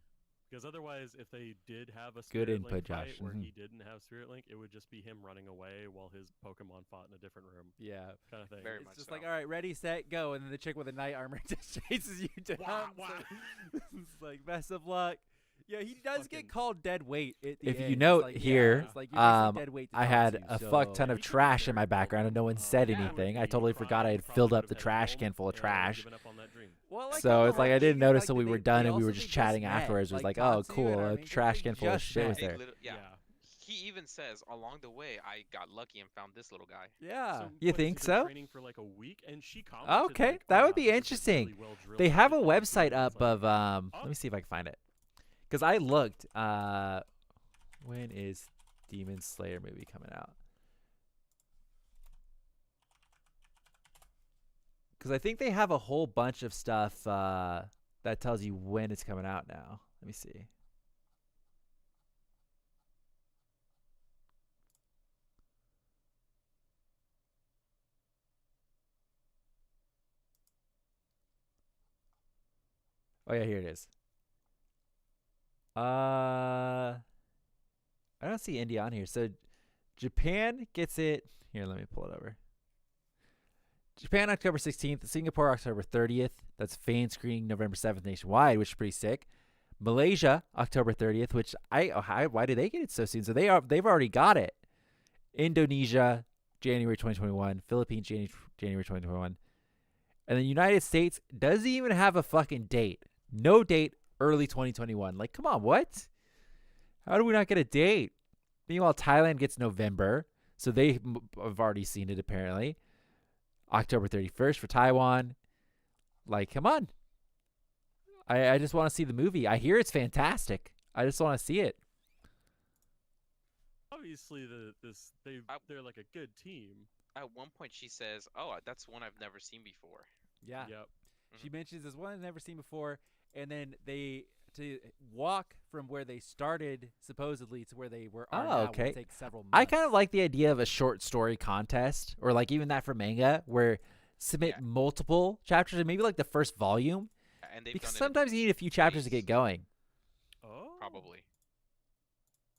Because otherwise, if they did have a Good Spirit input, Link Josh. fight where he didn't have Spirit Link, it would just be him running away while his Pokemon fought in a different room. Yeah. Kind of thing. Very It's much just so. like, all right, ready, set, go, and then the chick with the knight armor just chases you down. Wah, wah. It's like, best of luck. Yeah, he does get Fucking- called dead weight at the If end. you It's note like, here, yeah, it's like you're basically dead weight to I had Tatsu, a so- fuck ton Yeah, of he could be trash in very my background and no one cool. said Yeah. anything. I He totally probably- forgot I he had probably filled up would've the had trash home can full of and trash. given up on that dream. Well, like, So I'm it's like I lucky didn't that, notice like, till we they- were done they and we were also- just they chatting met. afterwards. It was like, oh, Tatsu and cool, a Armin, trash they can full of just shit was met. They there. yeah. He even says along the way, I got lucky and found this little guy. Yeah. So, You what, think has he been so? Training for like a week, and she commented, Okay, like, that "Oh, would be this is a interesting. really well-drilled They have a kid." website It's up like, of let me see if I can find it. Because I looked when is Demon Slayer movie coming out? Because I think they have a whole bunch of stuff that tells you when it's coming out now. Let me see. Oh yeah, here it is. I don't see India on here. So Japan gets it. Here, let me pull it over. Japan October 16th, Singapore October 30th. That's fan screening November 7th nationwide, which is pretty sick. Malaysia October 30th, which why did they get it so soon? So they've already got it. Indonesia January 2021, Philippines January 2021. And the United States doesn't even have a fucking date. No date, early 2021. Like, come on, what? How do we not get a date? Meanwhile, Thailand gets November, so they have already seen it apparently. October 31st for Taiwan. Like, come on. I just want to see the movie. I hear it's fantastic. I just want to see it. Obviously, they're like a good team. At one point, she says, "Oh, that's one I've never seen before." Yeah. Yep. She mentions this one I've never seen before, and then to walk from where they started supposedly to where they are now okay. will take several months. I kind of like the idea of a short story contest, or like even that for manga, where submit Yeah. multiple chapters, and maybe like the first volume, And they've because done sometimes you need a few chapters to days. get going. Oh. probably.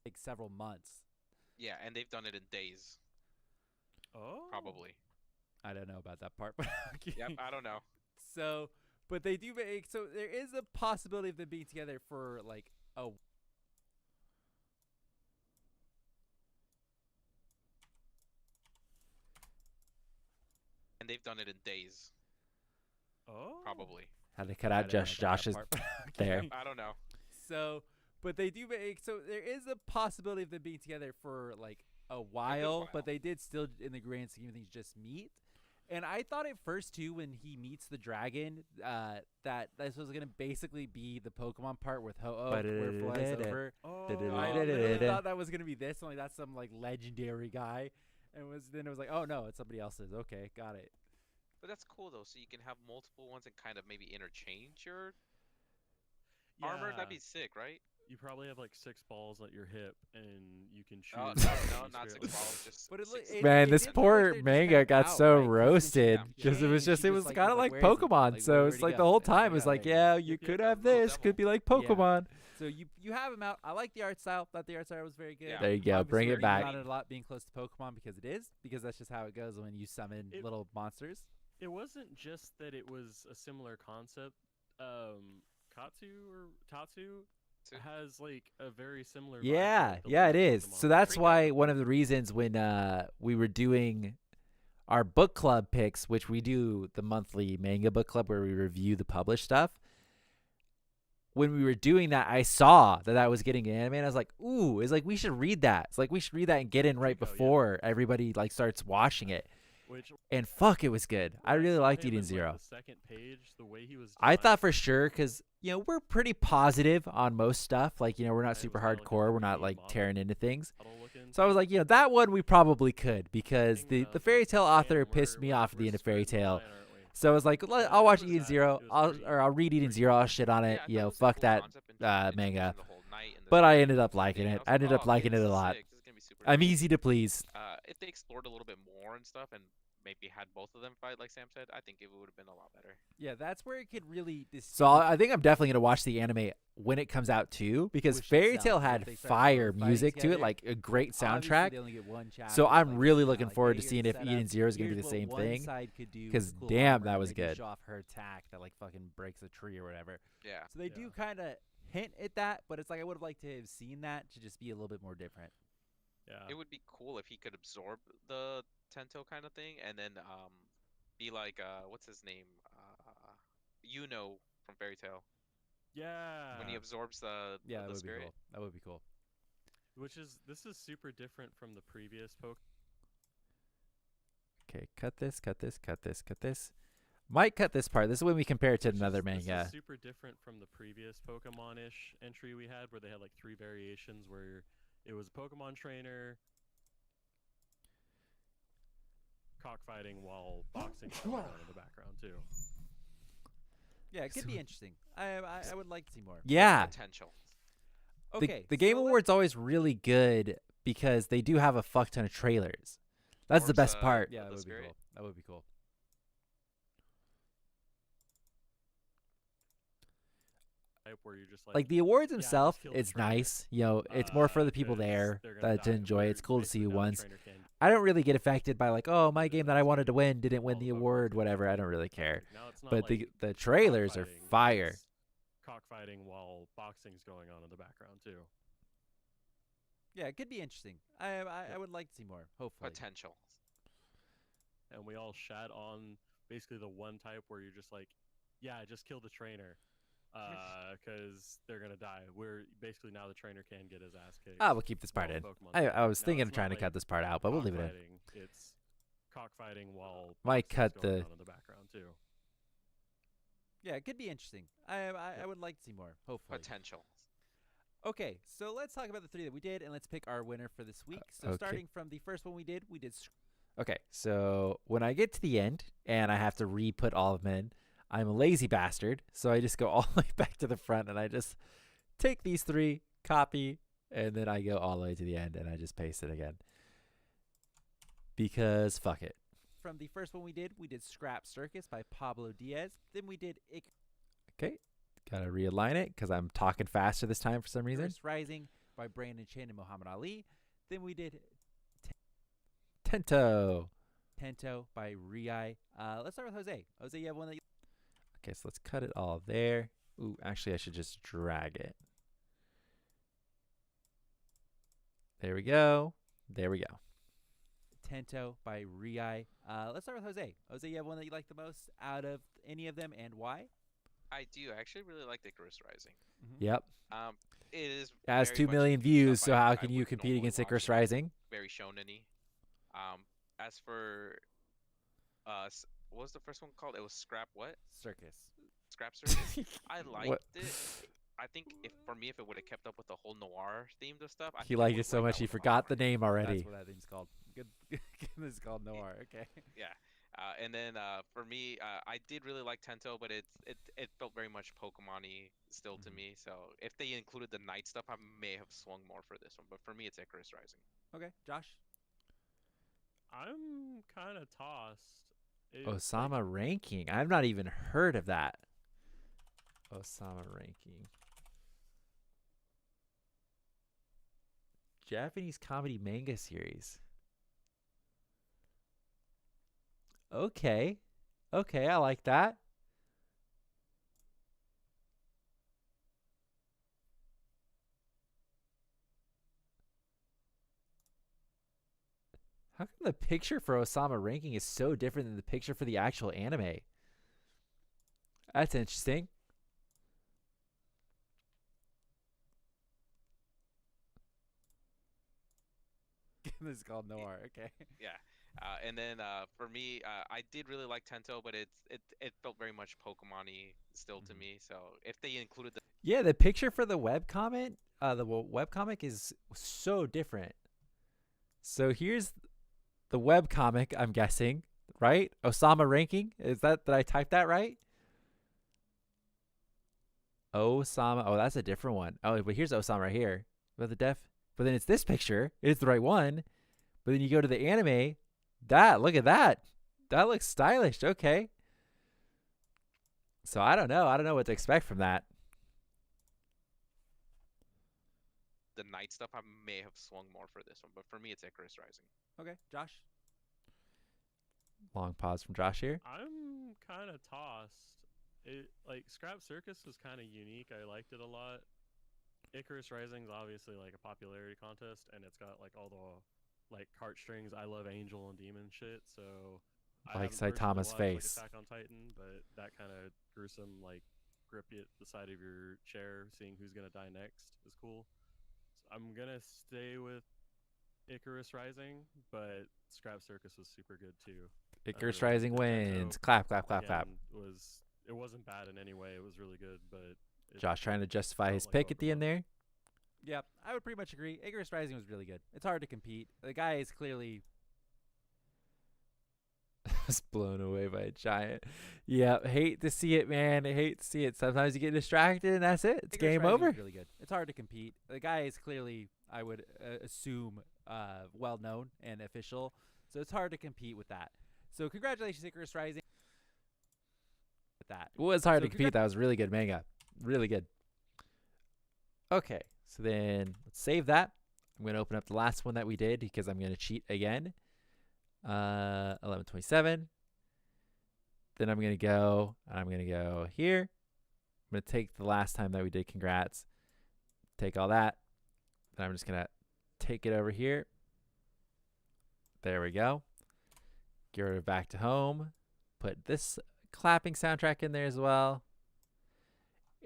take several months. Yeah, and they've done it in days. Oh. Probably. I don't know about that part, but okay. Yep. I don't know. So, but they do make so there is a possibility of them being together for like a. And they've done it in days. Oh. Probably. Had to cut I out don't know about that Josh's part, but there. okay. I don't know. So, but they do make so there is a possibility of them being together for like a while, while. but they did still, in the grand scheme of things, just meet. And I thought at first too, when he meets the dragon, that this was gonna basically be the Pokemon part with Ho-Oh, where it flies over. Oh. I literally thought that was gonna be this, only that's some like legendary guy, and then it was like, oh no, it's somebody else's. Okay, got it. But that's cool though, so you can have multiple ones and kind of maybe interchange your Yeah. armor. That'd be sick, right? You probably have like 6 balls at your hip, and you can choose. Oh, no, not Spirit 6 Link. balls. Just But it six. it- Man, it this didn't look like poor they're just manga kinda got out, so right? 'Cause when she roasted Yeah. because it was changed, just she it was was like- kind was of like, like "Where is it? Pokemon. Like, So where'd it's he like go?" the whole And I was time like, it's like, "Oh, yeah, you you could could have have double this, devil. could be like Pokemon. So you have him out. I like the art style. Thought the art style was very good. Yeah. There you go, bring Obviously, it back. Not a lot being close to Pokemon because that's just how it goes when you summon It- little monsters. It wasn't just that it was a similar concept. Katsu or Tatsu Tatsu. has like a very similar. vibe to, Yeah, like, the yeah, it little is. Pokemon. So that's Freak why out. one of the reasons when we were doing our book club picks, which we do the monthly manga book club where we review the published stuff. When we were doing that, I saw that was getting an anime, and I was like, "Ooh!" It's like we should read that. It's like we should read that and get in right Freako, yeah. before everybody like starts watching it. Which And fuck, it was good. I when really saw liked him Eden in, like, Zero. the second page, the way he was. I designed- thought for sure because we're pretty positive on most stuff. Like we're Yeah, not it super was kinda like a hardcore. We're not 3D like model. tearing into things. model looking. So I was like, that one we probably could because Thing, the I was fairy like, tale "Damn, author pissed we're- me we're- off at the we're end of fairy spreading the tale. line, aren't we? So I was like, Yeah, I'll watch it was Eden that. Zero. It was pretty- I'll read Eden pretty Zero. I'll good. shit on Yeah, it. I thought it was a Fuck cool that concept and manga. the whole knight and the But I dragon ended up and liking everything. it. was I like, ended up "Oh, okay, liking it this a is lot. sick. This is gonna be super I'm dope." easy to please. If they explored a little bit more and stuff and maybe had both of them fight, like Sam said, I think it would have been a lot better. Yeah, that's where it could really. So I think I'm definitely gonna watch the anime when it comes out too, because Fairy Tail had fire music to it, like a great soundtrack. So I'm really looking forward to seeing if Eden Zero is gonna be the same thing. Because damn, that was good. Off her attack that like fucking breaks a tree or whatever. Yeah. So they do kind of hint at that, but it's like I would have liked to have seen that to just be a little bit more different. Yeah. It would be cool if he could absorb the Tento kind of thing, and then be like what's his name? From Fairy Tail. Yeah. When he absorbs the that would spirit. be cool. That would be cool. This is super different from the previous Pokemon. Okay, cut this. Might cut this part. This is when we compare it to another manga. This is super different from the previous Pokemon-ish entry we had, where they had like 3 variations, where it was a Pokemon trainer cockfighting while boxing going on in the background too. Yeah, it could be interesting. I would like to see more. Yeah. Potential. Okay. The Game Awards always really good because they do have a fuck ton of trailers. That's the best part. Yeah, that the would be spirit. cool. That would be cool. Where you're just Like the awards yeah, themselves, just kill the it's trainer. nice. You know, it's more for the people 'cause there they're gonna to die. enjoy it. We're It's cool to see basically who now the wins. trainer can- I don't really get affected by like, oh, my game that I wanted to win didn't win all the the Pokemon award, together. whatever. I don't really care. Now it's not But like the trailers are cockfighting, fire. it's Cockfighting while boxing's going on in the background too. Yeah, it could be interesting. I would like to see more. Hopefully. Potential. And we all shat on basically the one type where you're just like, yeah, just kill the trainer, because they're gonna die. We're basically now the trainer can get his ass kicked. We'll keep this part while in. the Pokemon's I was No, thinking it's of trying not to cut like this part out, but we'll leave it in. cockfighting. It's cockfighting while Might boxing's cut going the- on in the background too. Yeah, it could be interesting. I would like to see more. Hopefully. Potential. Okay, so let's talk about the 3 that we did, and let's pick our winner for this week. So okay. starting from the first one we did Okay, so when I get to the end and I have to re-put all of them in, I'm a lazy bastard, so I just go all the way back to the front and I just take these 3, copy, and then I go all the way to the end and I just paste it again. Because fuck it. From the first one we did Scrap Circus by Pablo Diaz. Then we did Okay, gotta realign it because I'm talking faster this time for some reason. Icarus Rising by Brandon Chan and Muhammad Ali. Then we did Tento. Tento by Riai. Let's start with Jose. Jose, you have one that you... Okay, so let's cut it all there. Ooh, actually, I should just drag it. There we go. There we go. Tento by Riai. Let's start with Jose. Jose, you have one that you like the most out of any of them, and why? I do. I actually really like Icarus Rising. Yep. It is. It has very 2 much million views, stuff so how I can you would compete normally against watch. Icarus Rising? Very shonen-y. As for what was the first one called? It was Scrap what? Circus. Scrap Circus. I liked What? it. I think if it would have kept up with the whole noir themed of stuff, He liked it so much he forgot the name already. That's what that thing's called. Good. This is called Noir. Okay. Yeah. And then for me, I did really like Tento, but it felt very much Pokemon-y still to me. So if they included the night stuff, I may have swung more for this one. But for me, it's Icarus Rising. Okay, Josh. I'm kind of tossed. Osama ranking. I've not even heard of that. Osama ranking. Japanese comedy manga series. Okay. Okay, I like that. How come the picture for Osama ranking is so different than the picture for the actual anime? That's interesting. This is called Noir. Okay. Yeah. And then for me, I did really like Tento, but it felt very much Pokemon-y still to me. So if they included the Yeah, the picture for the webcomic, webcomic is so different. So here's the webcomic, I'm guessing, right? Osama ranking. Did I type that right? Osama. Oh, that's a different one. Oh, but here's Osama right here. But then it's this picture. It's the right one. But then you go to the anime. Look at that. That looks stylish. Okay. So I don't know. I don't know what to expect from that. The night stuff, I may have swung more for this one, but for me, it's Icarus Rising. Okay, Josh. Long pause from Josh here. I'm kind of tossed. Like Scrap Circus was kind of unique. I liked it a lot. Icarus Rising is obviously like a popularity contest, and it's got like all the like heartstrings. I love angel and demon shit. So like Saitama's face. Like Attack on Titan, but that kind of gruesome like grip you at the side of your chair, seeing who's gonna die next is cool. So I'm gonna stay with Icarus Rising, but Scrap Circus was super good too. Icarus Rising wins. Clap, clap, clap, clap. It wasn't bad in any way. It was really good, but Josh trying to justify his pick at the end there. Yep, I would pretty much agree. Icarus Rising was really good. It's hard to compete. The guy is clearly was blown away by a giant. Yeah, hate to see it, man. I hate to see it. Sometimes you get distracted, and that's it. It's Icarus game Rising over. Really good. It's hard to compete. The guy is clearly, I would assume, well known and official. So it's hard to compete with that. So congratulations, Icarus Rising. With that, it was hard to compete. That was really good manga. Really good. Okay, so then let's save that. I'm gonna open up the last one that we did because I'm gonna cheat again. 1127. Then I'm gonna go here. I'm gonna take the last time that we did congrats. Take all that. Then I'm just gonna take it over here. There we go. Get rid of back to home. Put this clapping soundtrack in there as well.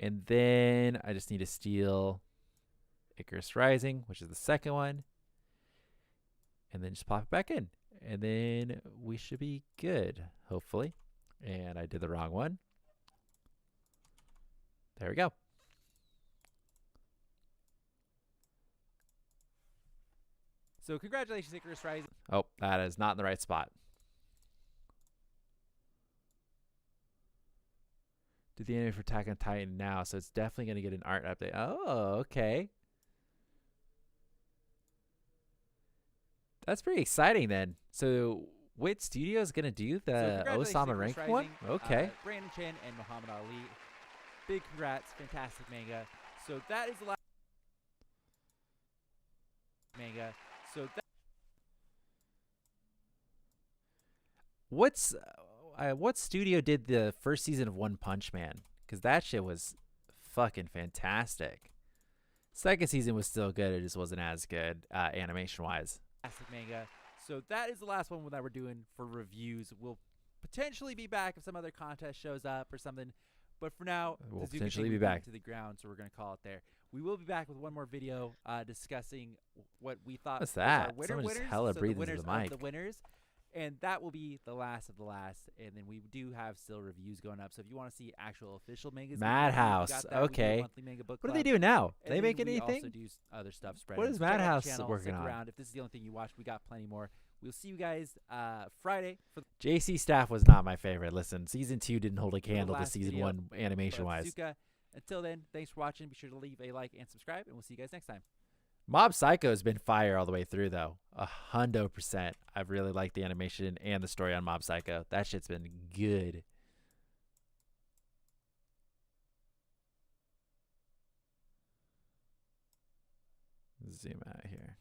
And then I just need to steal Icarus Rising, which is the second one. And then just pop it back in. And then we should be good, hopefully. And I did the wrong one. There we go. So congratulations, Icarus Rising. Oh, that is not in the right spot. Do the anime for Attack on Titan now, so it's definitely going to get an art update. Oh, okay. That's pretty exciting then. So, what studio is going to do the Osama ranking one? Okay. Brandon Chen and Muhammad Ali. Big congrats. Fantastic manga. So, that is the last manga. So, what studio did the first season of One Punch Man? Because that shit was fucking fantastic. Second season was still good. It just wasn't as good animation-wise. Fantastic manga. So that is the last one that we're doing for reviews. We'll potentially be back if some other contest shows up or something. But for now, we'll potentially be back to the ground, so we're going to call it there. We will be back with one more video discussing what we thought. What's that? Someone just hella breathing into the mic. The winners. And that will be the last of the last. And then we do have still reviews going up. So if you want to see actual official mangas, Madhouse. Okay. What do they do now? Do they make anything? We also do other stuff. What is Madhouse working on? If this is the only thing you watch, we got plenty more. We'll see you guys Friday. For JC Staff was not my favorite. Listen, season 2 didn't hold a candle to season 1 animation-wise. Until then, thanks for watching. Be sure to leave a like and subscribe, and we'll see you guys next time. Mob Psycho has been fire all the way through, though. 100%. I've really liked the animation and the story on Mob Psycho. That shit's been good. Zoom out here.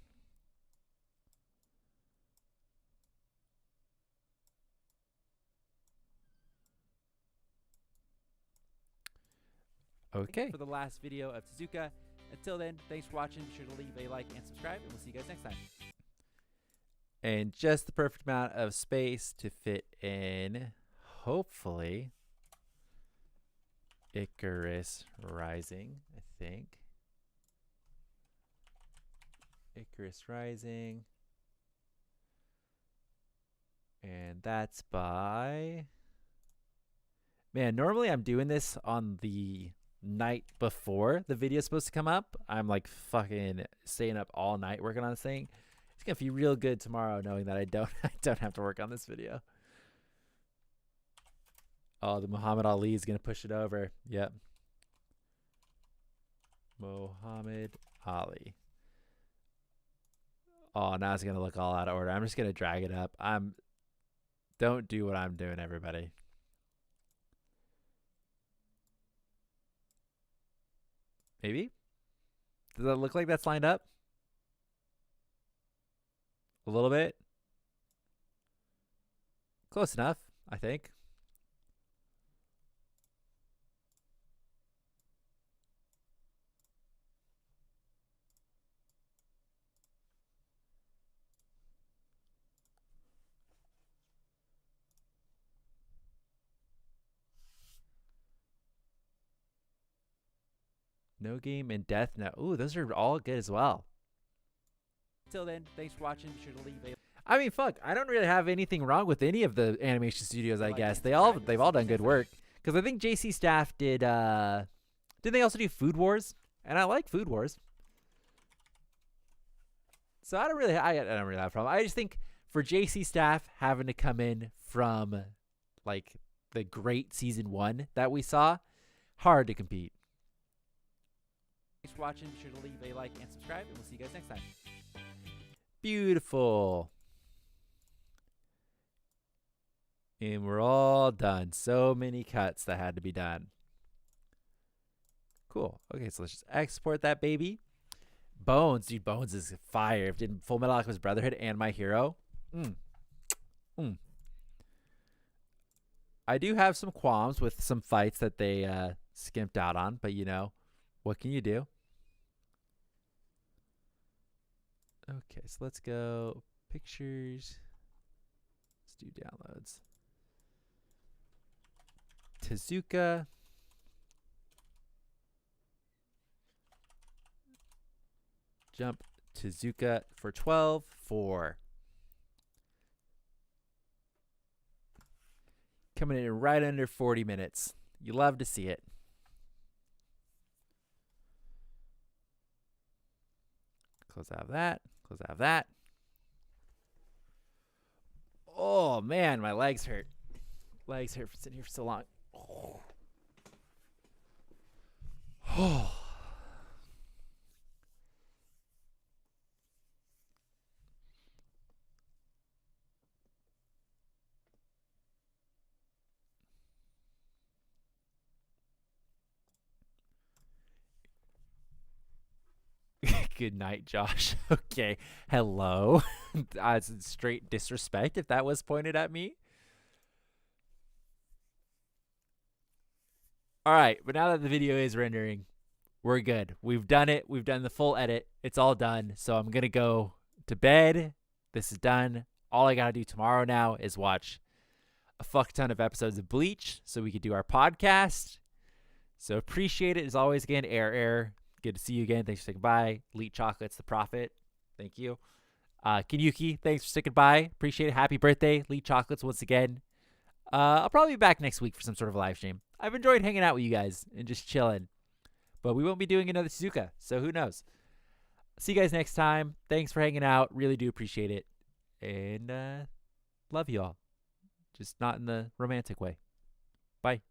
Okay. For the last video of Tezuka. Until then, thanks for watching. Be sure to leave a like and subscribe, and we'll see you guys next time. And just the perfect amount of space to fit in, hopefully, Icarus Rising, I think. Icarus Rising. And that's by... Man, normally I'm doing this on the night before the video is supposed to come up. I'm like fucking staying up all night working on this thing. It's gonna feel real good tomorrow knowing that I don't have to work on this video. Oh, the Muhammad Ali is gonna push it over. Yep. Muhammad Ali. Oh, now it's gonna look all out of order. I'm just gonna drag it up. I'm Don't do what I'm doing, everybody. Maybe? Does that look like that's lined up? A little bit? Close enough, I think. No Game and Death Note. Ooh, those are all good as well. Till then, thanks for watching. Be sure to leave a... I mean, fuck, I don't really have anything wrong with any of the animation studios, I guess. They've all done good work. Because I think JC Staff did they also do Food Wars? And I like Food Wars. So I don't really have a problem. I just think for JC Staff having to come in from like the great season 1 that we saw, hard to compete. Thanks for watching. Be sure to leave a like and subscribe, and we'll see you guys next time. Beautiful. And we're all done. So many cuts that had to be done. Cool. Okay, so let's just export that baby. Bones. Dude, Bones is fire. Did Full Metal Alchemist Brotherhood and My Hero. I do have some qualms with some fights that they skimped out on, but you know, what can you do? Okay, so let's go pictures. Let's do downloads. Tezuka. Jump Tezuka for 12.4. Coming in right under 40 minutes. You love to see it. Close out of that. Close out of that. Oh, man, my legs hurt. Legs hurt for sitting here for so long. Oh. Good night, Josh. Okay. Hello. That's straight disrespect if that was pointed at me. All right. But now that the video is rendering, we're good. We've done it. We've done the full edit. It's all done. So I'm going to go to bed. This is done. All I got to do tomorrow now is watch a fuck ton of episodes of Bleach so we could do our podcast. So appreciate it as always. Again, Air. Good to see you again. Thanks for sticking by. Elite Chocolate's the prophet. Thank you. Kinyuki, thanks for sticking by. Appreciate it. Happy birthday, Elite Chocolates, once again. I'll probably be back next week for some sort of live stream. I've enjoyed hanging out with you guys and just chilling. But we won't be doing another Tezuka, so who knows? See you guys next time. Thanks for hanging out. Really do appreciate it. And love you all. Just not in the romantic way. Bye.